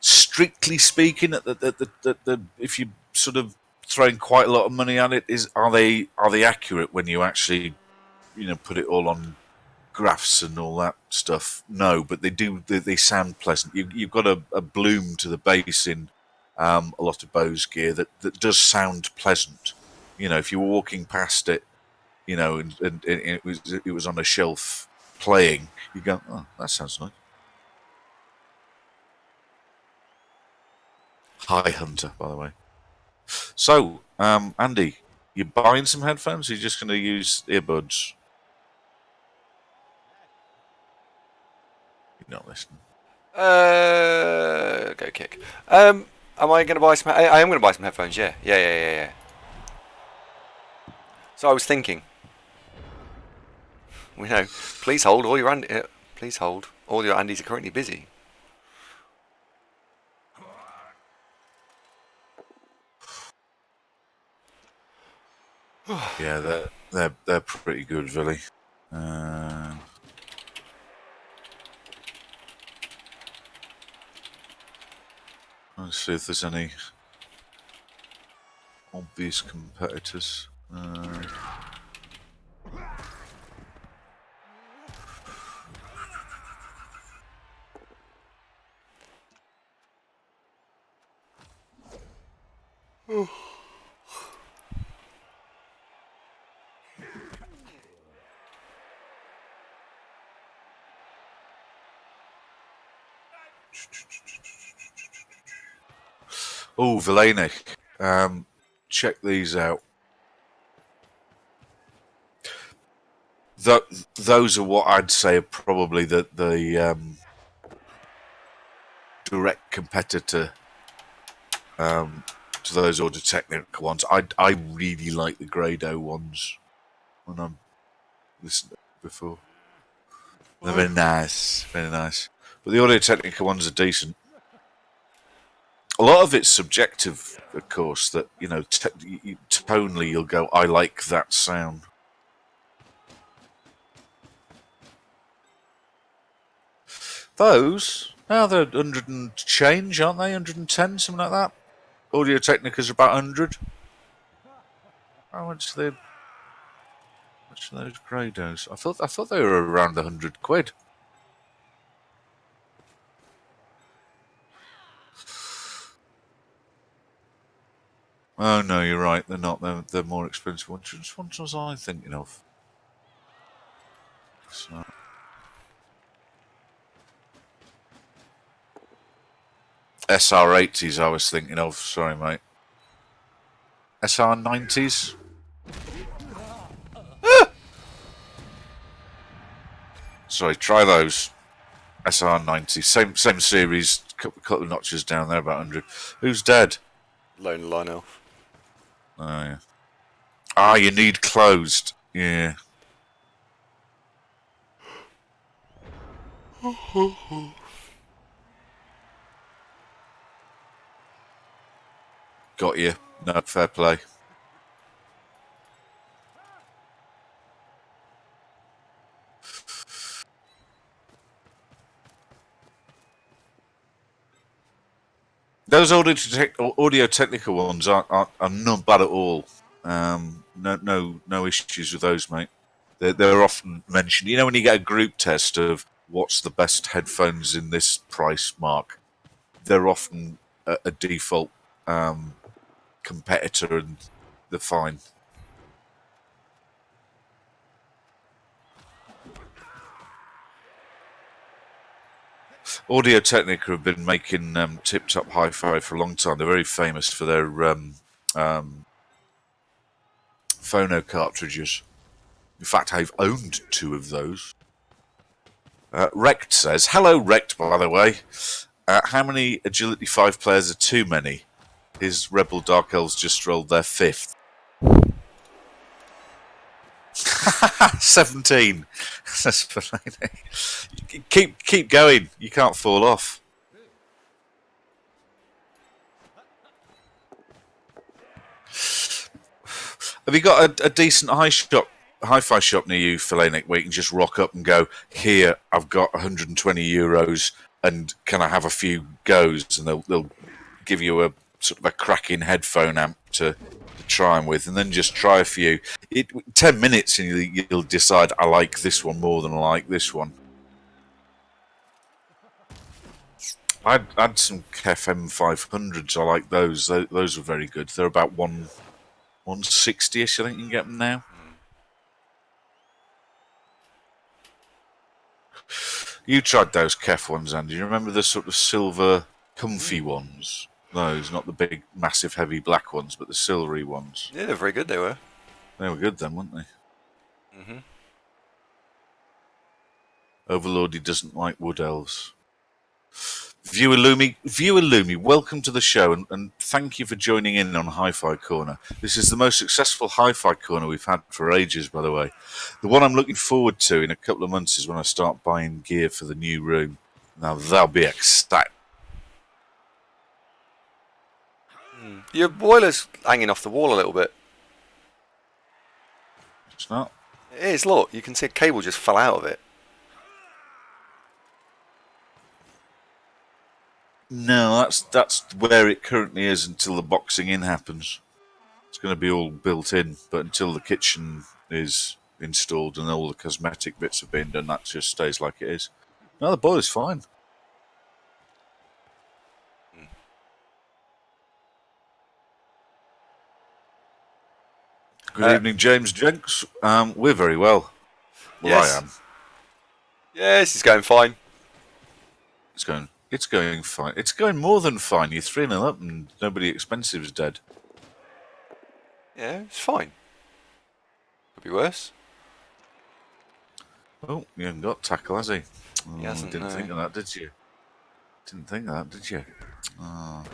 Strictly speaking, if you sort of throwing quite a lot of money at it, are they accurate when you actually put it all on graphs and all that stuff? No, but they sound pleasant. You've got a bloom to the bass in a lot of Bose gear that does sound pleasant. If you were walking past it, and it was on a shelf playing, you go, oh, that sounds nice. Hi, Hunter, by the way. So, Andy, you buying some headphones? Or are you just going to use earbuds? You're not listening. Go kick. Am I going to buy some? I am going to buy some headphones. Yeah. So I was thinking. Please hold. Please hold. All your Andys are currently busy. Yeah, they're pretty good, really. Let's see if there's any obvious competitors. Oh, Villanic. Check these out. Those are what I'd say are probably the direct competitor to those Audio-Technica ones. I really like the Grado ones when I'm listening to it before. They're very nice, very nice. But the Audio-Technica ones are decent. A lot of it's subjective, of course. That tonally, you'll go, I like that sound. Those, now they're 100 and change, aren't they? 110, something like that. Audio-Technica's about 100. How much are those Grados? I thought they were around 100 quid. Oh no, you're right. They're not. They're more expensive. Which ones was I thinking of? So, SR80s I was thinking of. Sorry, mate. SR90s. Sorry, try those. SR90. Same series. Couple of notches down there, about 100. Who's dead? Lone line elf. Oh yeah. Ah, you need closed. Yeah. Got you. No, fair play. Those audio technical ones are not bad at all. No issues with those, mate. They're often mentioned. You know, when you get a group test of what's the best headphones in this price mark, they're often a default competitor, and they're fine. Audio Technica have been making tip-top hi-fi for a long time. They're very famous for their phono cartridges. In fact, I've owned 2 of those. Rect says, hello Rect, by the way. How many Agility 5 players are too many? His Rebel Dark Elves just rolled their 5th. 17. That's funny. Keep going. You can't fall off. Have you got a decent hi-fi shop near you, Philanic, where you can just rock up and go, here, I've got €120, and can I have a few goes? And they'll give you a sort of a cracking headphone amp to try them with, and then just try a few. 10 minutes and you'll decide, I like this one more than I like this one. I had some KFM 500s. I like those. Those were very good. They're about 160ish. I think you can get them now. You tried those Kef ones, Andy. You remember the sort of silver, comfy ones? Those, not the big, massive, heavy black ones, but the silvery ones. Yeah, they're very good. They were. They were good then, weren't they? Mm-hmm. Overlord, he doesn't like wood elves. Viewer Lumi, welcome to the show, and thank you for joining in on Hi-Fi Corner. This is the most successful Hi-Fi Corner we've had for ages, by the way. The one I'm looking forward to in a couple of months is when I start buying gear for the new room. Now, that'll be exciting. Your boiler's hanging off the wall a little bit. It's not. It is, look. You can see a cable just fell out of it. No, that's where it currently is until the boxing in happens. It's going to be all built in, but until the kitchen is installed and all the cosmetic bits have been done, that just stays like it is. No, the boiler's fine. Good evening, James Jenks. We're very well. Well, Yes. I am. Yes, it's going fine. It's going fine. It's going more than fine. You're 3-0 up and nobody expensive is dead. Yeah, it's fine. Could be worse. Oh, you haven't got tackle, has he? Oh, He hasn't, didn't no. think of that, did you? Didn't think of that, did you? Oh.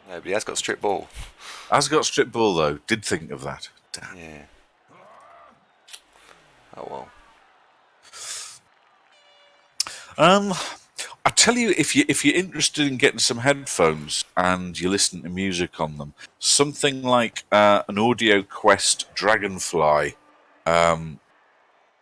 No, but he has got strip ball. Has got strip ball though. Did think of that. Damn. Yeah. Oh well. I tell you, if you're interested in getting some headphones and you listen to music on them, something like an Audio Quest Dragonfly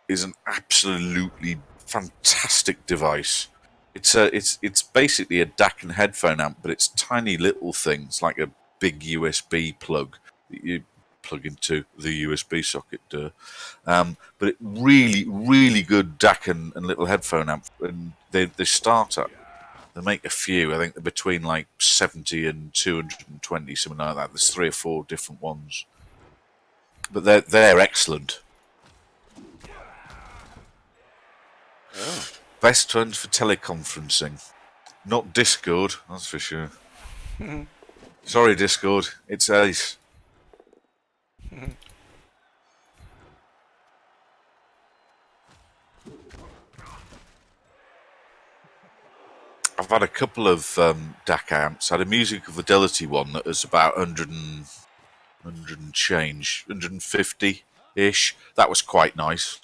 is an absolutely fantastic device. It's basically a DAC and headphone amp, but it's tiny little things like a big USB plug that you plug into the USB socket. But it really good DAC and little headphone amp, and they start at They make a few. I think they're between like 70 and 220, something like that. There's 3 or 4 different ones, but they're excellent. Oh. Best ones for teleconferencing, not Discord. That's for sure. Sorry, Discord. It's ace. I've had a couple of DAC amps. I had a musical fidelity one that was about 100 and change, 150-ish. That was quite nice.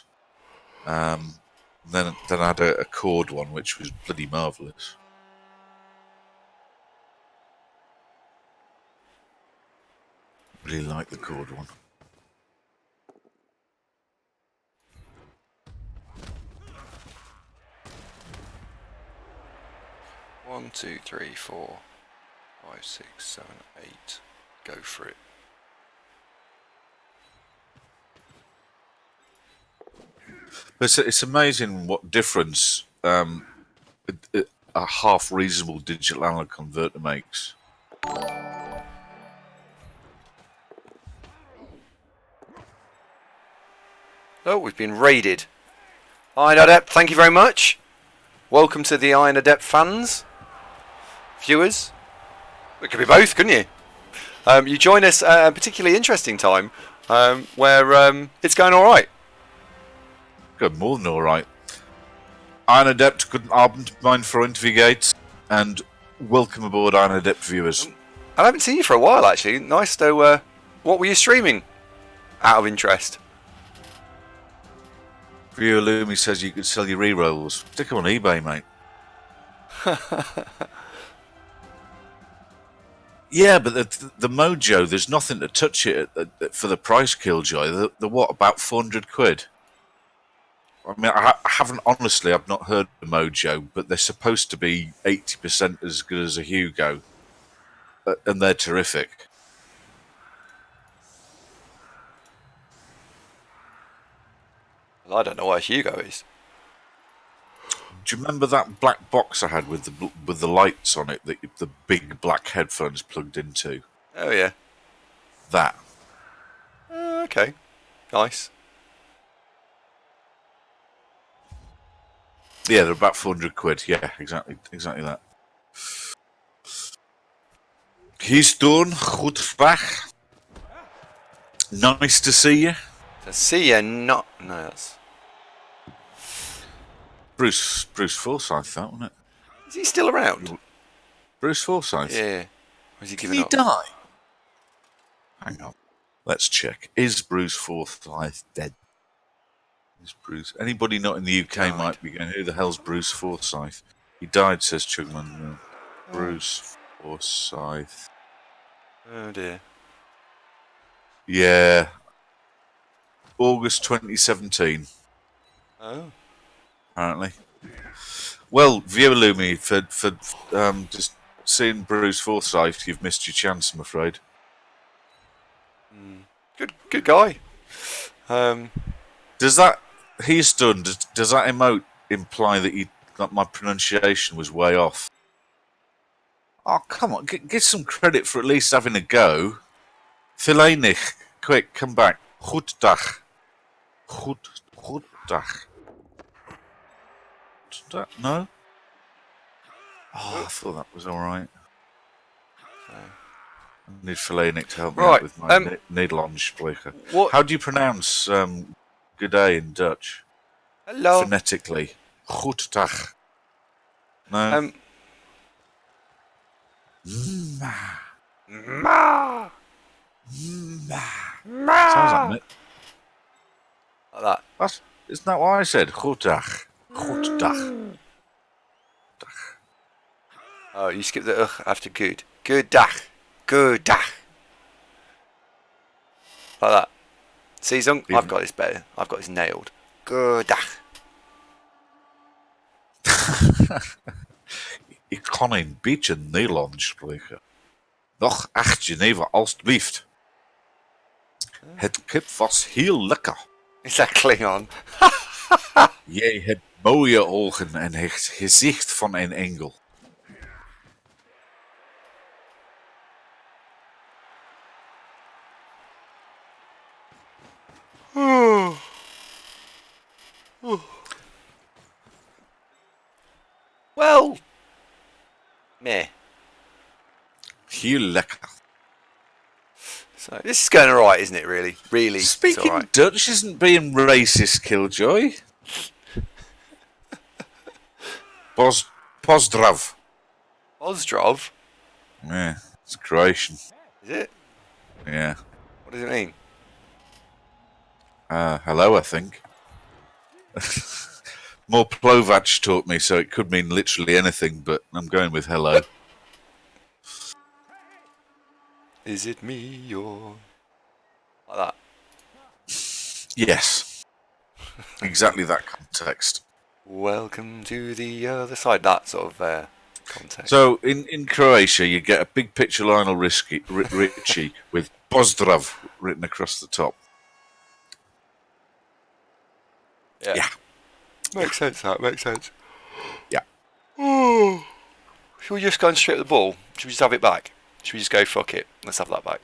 Then I had a chord one, which was bloody marvellous. Really like the chord one. One, 2, 3, 4, 5, 6, 7, 8. Go for it. But it's amazing what difference a half reasonable digital analog converter makes. Oh, we've been raided. Iron Adept, thank you very much. Welcome to the Iron Adept fans, viewers. It could be both, couldn't you? You join us at a particularly interesting time where it's going all right. Good, more than all right. Iron Adept, guten Abend, mein Freund, wie geht's? And welcome aboard, Iron Adept viewers. I haven't seen you for a while, actually. Nice to. What were you streaming? Out of interest. Viewer Lumi says you could sell your re-rolls. Stick them on eBay, mate. Yeah, but the Mojo, there's nothing to touch it for the price, Killjoy. The what, about 400 quid? I mean, I haven't, honestly, I've not heard of the Mojo, but they're supposed to be 80% as good as a Hugo. And they're terrific. Well, I don't know what a Hugo is. Do you remember that black box I had with the lights on it, that the big black headphones plugged into? Oh, yeah. That. Okay. Nice. Yeah, they're about 400 quid. Yeah, exactly that. He's done. Goedemiddag. Nice to see you. To see you not... No, that's... Bruce Forsyth, that, wasn't it? Is he still around? Bruce Forsyth? Yeah. Or is he Did giving he up? die? Hang on. Let's check. Is Bruce Forsyth dead? Is Bruce... Anybody not in the UK Died. might be going, who the hell's Bruce Forsyth? He died, says Chugman. Bruce Forsyth. Oh, dear. Yeah. August 2017, Oh. apparently. Well, viewer Lumi, for just seeing Bruce Forsyth, you've missed your chance, I'm afraid. Good guy. Does that... He's done... Does that emote imply that my pronunciation was way off? Oh, come on. Get some credit for at least having a go. Fileinig. Quick, come back. Goeddag. Goeddag. No? Oh, I thought that was alright. I need Fileinig to help me Right, out with my Nederlands. What? How do you pronounce good day in Dutch? Hello. Phonetically. Goeddag. No? Ma. Sounds like it. Like that. Isn't that what I said? Goeddag. Goeddag. Oh, you skipped the ugh after good. Good dag. Good dag. Like that. See, Zung, I've got this better. I've got this nailed. Good dag. Ik kan een beetje Nederlands spreken. Nog 8 Geneva, alstublieft. Het kip was heel lekker. Is that Klingon? Jij hebt mooie ogen en het gezicht van een engel. Well, meh. Heel lekker. So this is going alright, isn't it? Really, it's Speaking alright. Dutch isn't being racist, Killjoy. Pozdrav. Ozdrov, Yeah, it's Croatian. is it? Yeah. What does it mean? Hello, I think. More Plovac taught me, so it could mean literally anything, but I'm going with hello. Is it me or like that? Yes. Exactly that context. Welcome to the other side. That sort of context. So, in Croatia, you get a big picture Lionel Richie with Pozdrav written across the top. Yeah. Makes sense. That makes sense. Yeah. Should we just go and strip the ball? Should we just have it back? Should we just go fuck it? Let's have that back.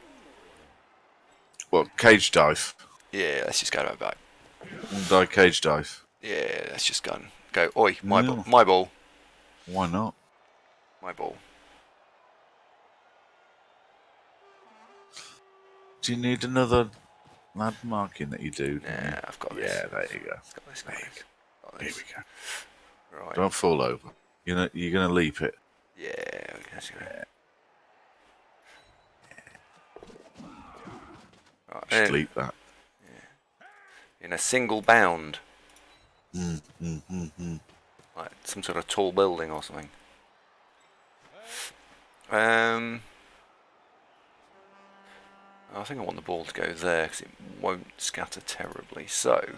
Well, cage dive. Yeah, let's just go right back. One die cage dive. Yeah, let's just go and go. Oi, my Yeah. ball, my ball, Why not? my ball. Do you need another landmarking that you do? Yeah, I've got this. Yeah, there you go. Got this. There you go. Got Here this. we go. Right. Don't fall over. You're gonna leap it. Yeah. Let's go. Right, Just leap that. in a single bound, Mm. like some sort of tall building or something. I think I want the ball to go there because it won't scatter terribly. So.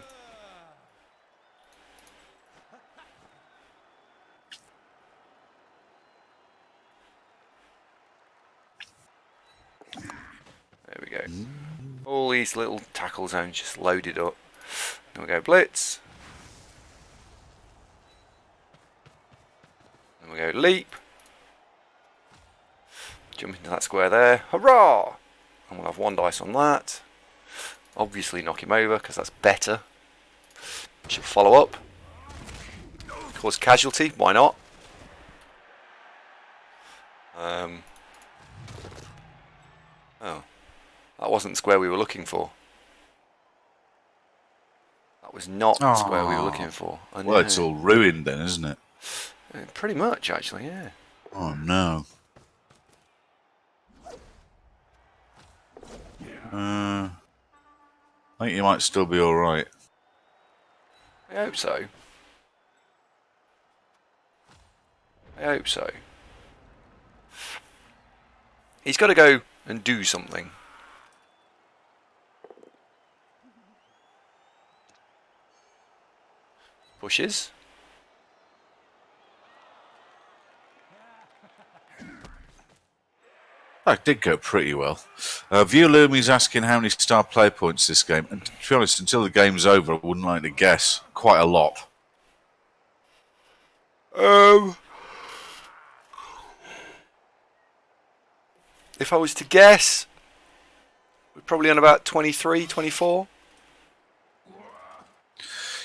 There we go. All these little tackle zones just loaded up. Then we go blitz. Then we go leap. Jump into that square there. Hurrah! And we'll have one dice on that. Obviously knock him over because that's better. Should follow up. Cause casualty, why not? Oh. That wasn't the square we were looking for. That was not the square we were looking for. I Well, it's all ruined then, isn't it? Pretty much, actually, yeah. Oh no. I think you might still be alright. I hope so. I hope so. He's got to go and do something. Pushes. That did go pretty well. Viewlumi's asking how many star play points this game, and to be honest, until the game's over, I wouldn't like to guess. Quite a lot. If I was to guess, we're probably on about 23, 24.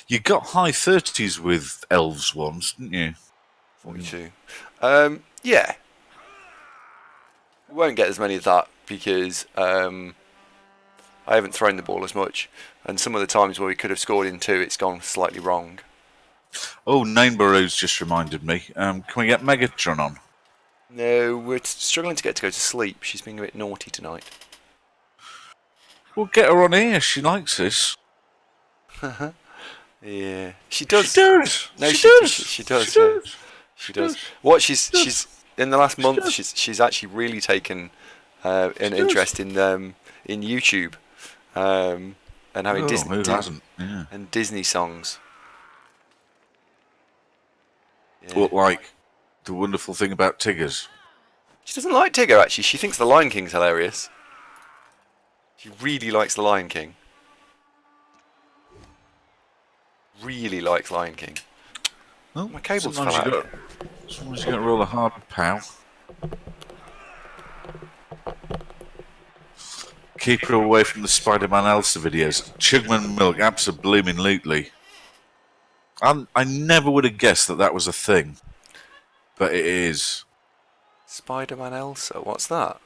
You got high 30s with Elves once, didn't you? 42. Yeah. We won't get as many as that because I haven't thrown the ball as much. And some of the times where we could have scored in two, it's gone slightly wrong. Oh, Nainborough's just reminded me. Can we get Megatron on? No, we're struggling to get to go to sleep. She's being a bit naughty tonight. We'll get her on here. She likes this. Yeah, she does. She does. No, she does. She does. She Yeah. does. She does. What she's in the last month, she's actually really taken an interest in YouTube and having Who hasn't? Yeah. and Disney songs. Yeah. What, like the wonderful thing about Tiggers? She doesn't like Tigger actually. She thinks the Lion King's hilarious. She really likes the Lion King. Really likes Lion King. Well, My cable's sometimes fell you out. sometimes you got to roll a hard pow. Keep her away from the Spider-Man Elsa videos. Chugman milk, absolutely. I never would have guessed that was a thing. but it is. Spider-Man Elsa. What's that?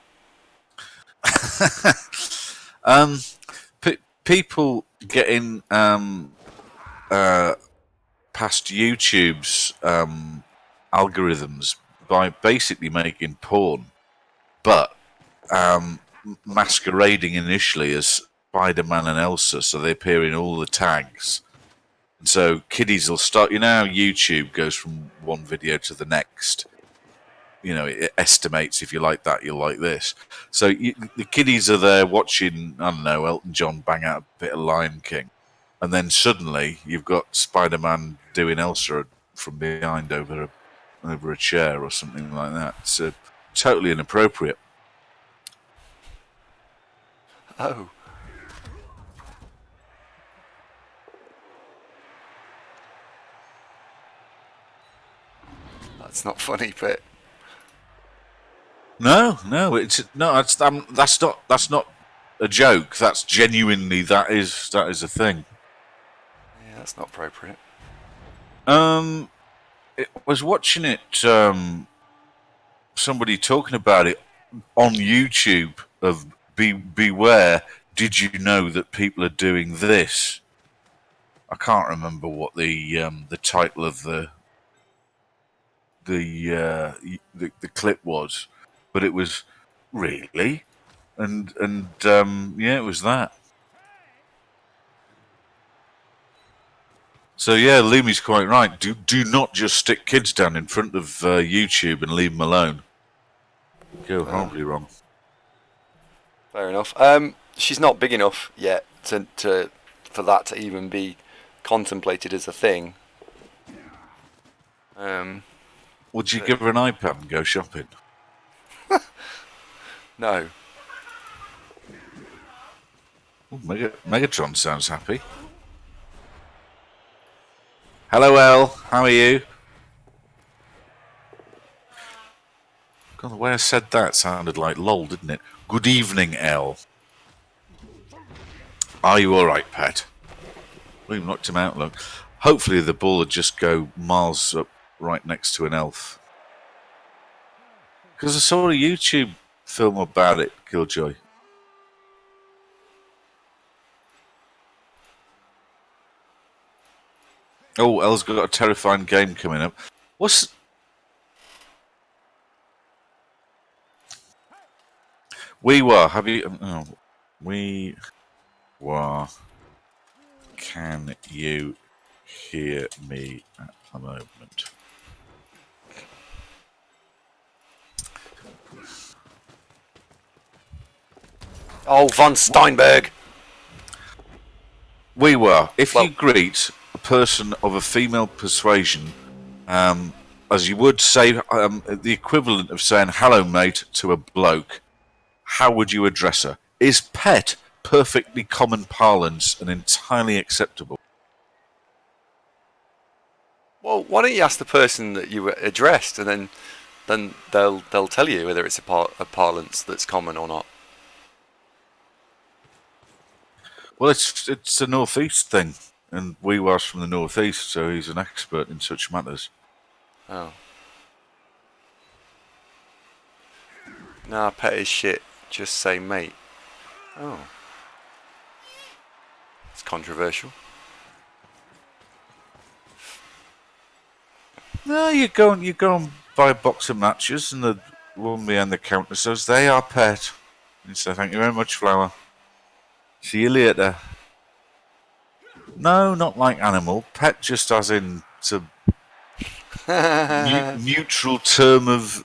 People getting past YouTube's algorithms by basically making porn, but masquerading initially as Spider-Man and Elsa, so they appear in all the tags. And so kiddies will start. You know how YouTube goes from one video to the next. You know, it estimates if you like that, you'll like this. So the kiddies are there watching, I don't know, Elton John bang out a bit of Lion King. And then suddenly you've got Spider-Man doing Elsa from behind over a chair or something like that. It's totally inappropriate. Oh. That's not funny, but No, that's not a joke. That's genuinely that is a thing. yeah, that's not appropriate. I was watching it. Somebody talking about it on YouTube of beware. Did you know that people are doing this? I can't remember what the title of the clip was, but it was really, and yeah, it was that. So yeah, Lumi's quite right. Do not just stick kids down in front of YouTube and leave them alone. Go horribly wrong. Fair enough. She's not big enough yet to for that to even be contemplated as a thing. Would you give her an iPad and go shopping? No. Ooh, Megatron sounds happy. Hello, Elle. How are you? God, the way I said that sounded like lol, didn't it? Good evening, Elle. Are you all right, pet? We've knocked him out, look. Hopefully the ball would just go miles up right next to an elf. Because I saw a YouTube film about it, Killjoy. Oh, Elle's got a terrifying game coming up. What's... We were, have you... Oh, we were... Can you hear me at the moment? Oh, von Steinberg! We were. If you greet a person of a female persuasion, as you would say, the equivalent of saying hello, mate, to a bloke, how would you address her? Is pet perfectly common parlance and entirely acceptable? Well, why don't you ask the person that you addressed, and then they'll tell you whether it's a parlance that's common or not. Well, it's a northeast thing, and we was from the northeast, so he's an expert in such matters. Oh. Nah, pet is shit. Just say mate. Oh. It's controversial. No, you go and buy a box of matches, and the woman behind the counter says they are pet. You say thank you very much, flower. See you later. No, not like animal. Pet just as in it's a neutral term of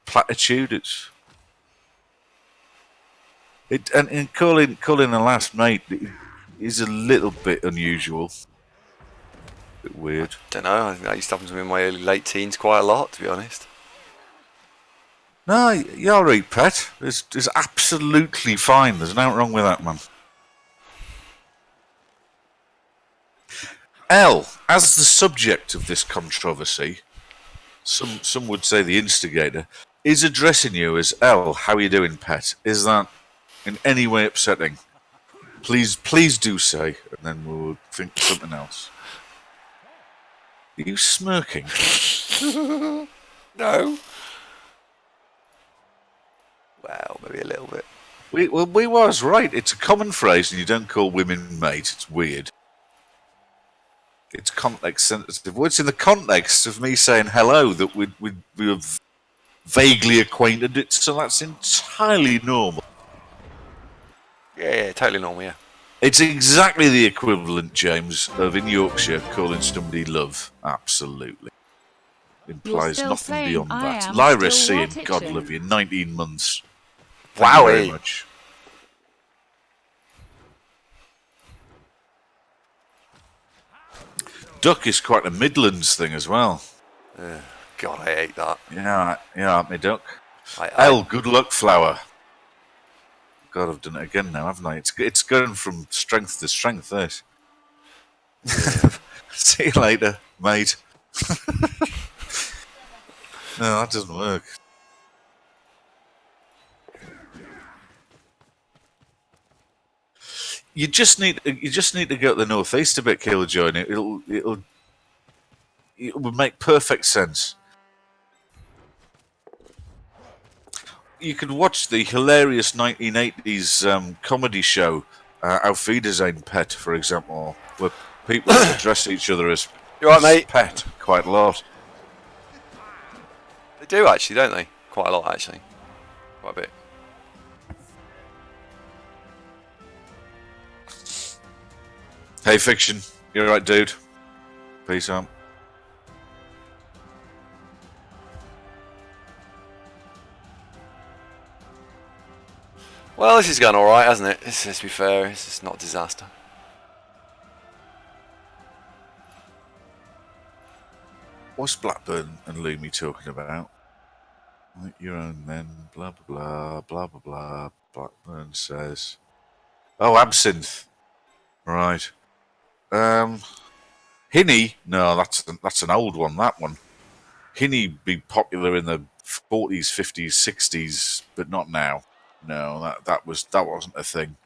platitude. And calling a last mate is a little bit unusual. A bit weird. Don't know. I think that used to happen to me in my late teens quite a lot, to be honest. No, you're all right, pet. It's absolutely fine. There's nothing wrong with that, man. Elle, as the subject of this controversy, some would say the instigator, is addressing you as Elle. How are you doing, pet? Is that in any way upsetting? Please do say, and then we'll think of something else. Are you smirking? No. Well, maybe a little bit. We was right. It's a common phrase, and you don't call women mate. It's weird. It's context sensitive. Well, it's in the context of me saying hello that we were vaguely acquainted. So that's entirely normal. Yeah, totally normal, yeah. It's exactly the equivalent, James, of in Yorkshire calling somebody love. Absolutely. Implies still nothing saying beyond I that. am Lyra still seeing what, God Itchin? love you, 19 months. Thank you very Wowie. much. Duck is quite a Midlands thing as well. God, I hate that. Yeah, me duck. I L, good luck, flower. God, I've done it again now, haven't I? It's going from strength to strength, this. yeah. See you later, mate. No, that doesn't work. You just need to go to the northeast a bit, Killjoy, and it would make perfect sense. You could watch the hilarious 1980s comedy show Auf Wiedersehen Pet, for example, where people address each other as You right, mate? pet quite a lot. They do actually, don't they? Quite a lot, actually. Quite a bit. Hey, Fiction, you're right, dude. Peace out. Well, this is going alright, hasn't it? Let's be fair, it's just not a disaster. What's Blackburn and Loomy talking about? Like your own then, blah blah blah blah blah blah. Blackburn says, "Oh, absinthe, right? Hinny? No, that's an old one. That one. Hinny be popular in the 40s, 50s, 60s, but not now. No, that wasn't a thing.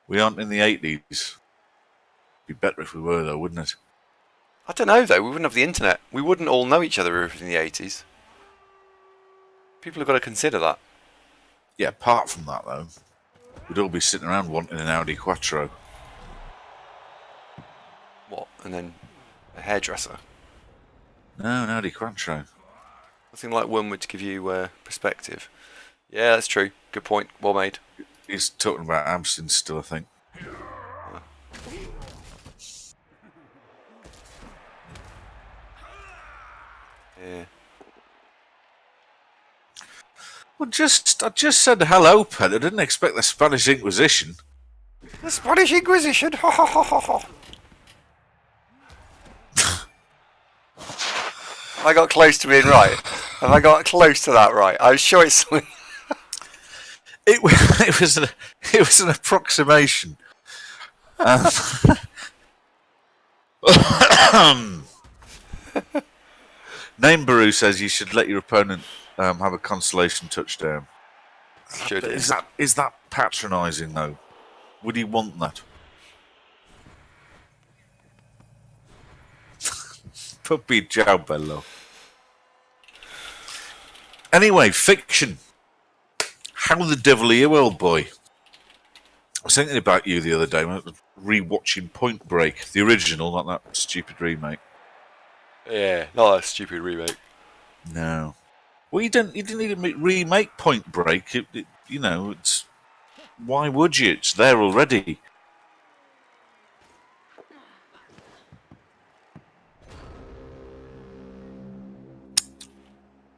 We aren't in the 80s. Be better if we were, though, wouldn't it? I don't know, though. We wouldn't have the internet. We wouldn't all know each other in the 80s. People have got to consider that. Yeah. Apart from that, though, we'd all be sitting around wanting an Audi Quattro. What? And then a hairdresser. No, an Audi Quattro. Nothing like one would give you perspective. Yeah, that's true. Good point. Well made. He's talking about absinthe still, I think. Yeah. Well, I just said hello, pet. I didn't expect the Spanish Inquisition. The Spanish Inquisition! Ha ha ha ha ha! I got close to being right. Have I got close to that right? I'm sure it's something. It was an approximation. Name Baru says you should let your opponent have a consolation touchdown. Should Is that patronising though? Would he want that? Puppy ciao bello. Anyway, Fiction. How the devil are you, old boy? I was thinking about you the other day when I was re-watching Point Break, the original, not that stupid remake. Yeah, not a stupid remake. No. Well, you didn't need to remake Point Break. It's why would you? It's there already.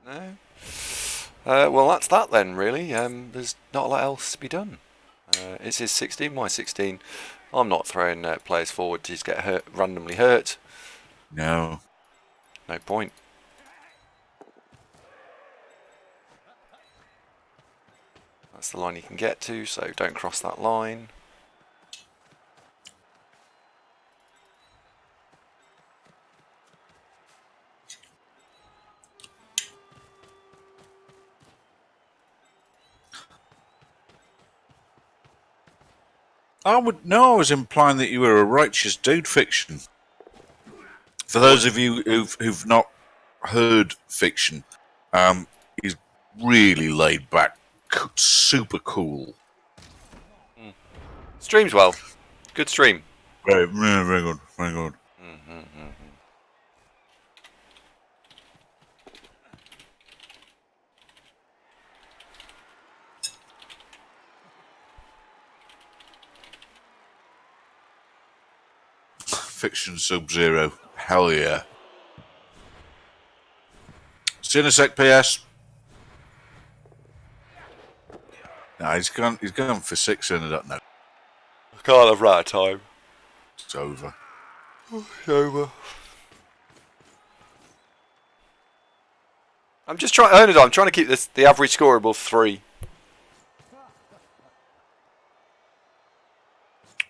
No. Well, that's that then, really. There's not a lot else to be done. It's his 16, my 16. I'm not throwing players forward to just get hurt, randomly hurt. No. No point. That's the line you can get to, so don't cross that line. I was implying that you were a righteous dude, Fiction. For those of you who've not heard Fiction, he's really laid back, super cool. Streams well. Good stream. Very, very good, very good. Fiction Sub-Zero. Hell yeah. See you in a sec, PS. No, he's gone for 6 and I don't know. I can't have rat time. It's over. It's over. I'm just trying. I'm trying to keep the average score above 3.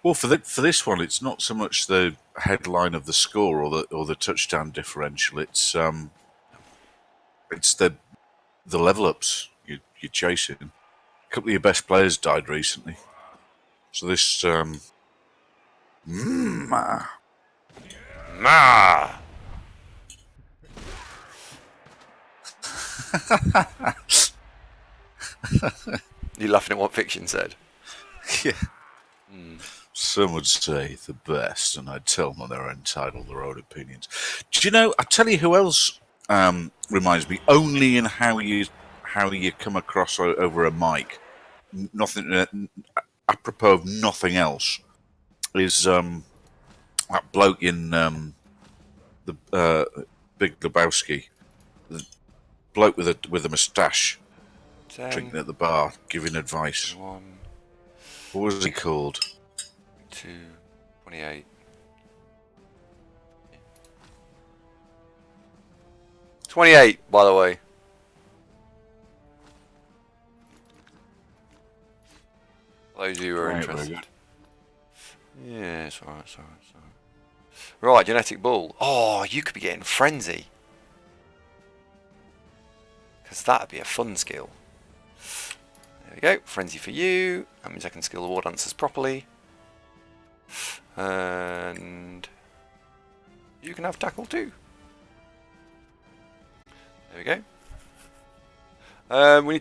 Well, for this one, it's not so much the headline of the score or the touchdown differential. It's the level ups you're chasing. A couple of your best players died recently, so this Ma. You laughing at what Fiction said? yeah. Some would say the best, and I'd tell them they're entitled to their own opinions. Do you know? I tell you who else reminds me. Only in how you come across over a mic. Nothing. Apropos of nothing else, is that bloke in the Big Lebowski, the bloke with a moustache, 10, drinking at the bar, giving advice. 1, What was he called? 2, 28. 28, by the way. Those of you who are interested. Yeah, it's alright, it's alright, it's alright. Right, genetic bull. Oh, you could be getting frenzy. Because that'd be a fun skill. There we go, frenzy for you. That means I can skill the war dancers properly. And you can have tackle too. There we go. We need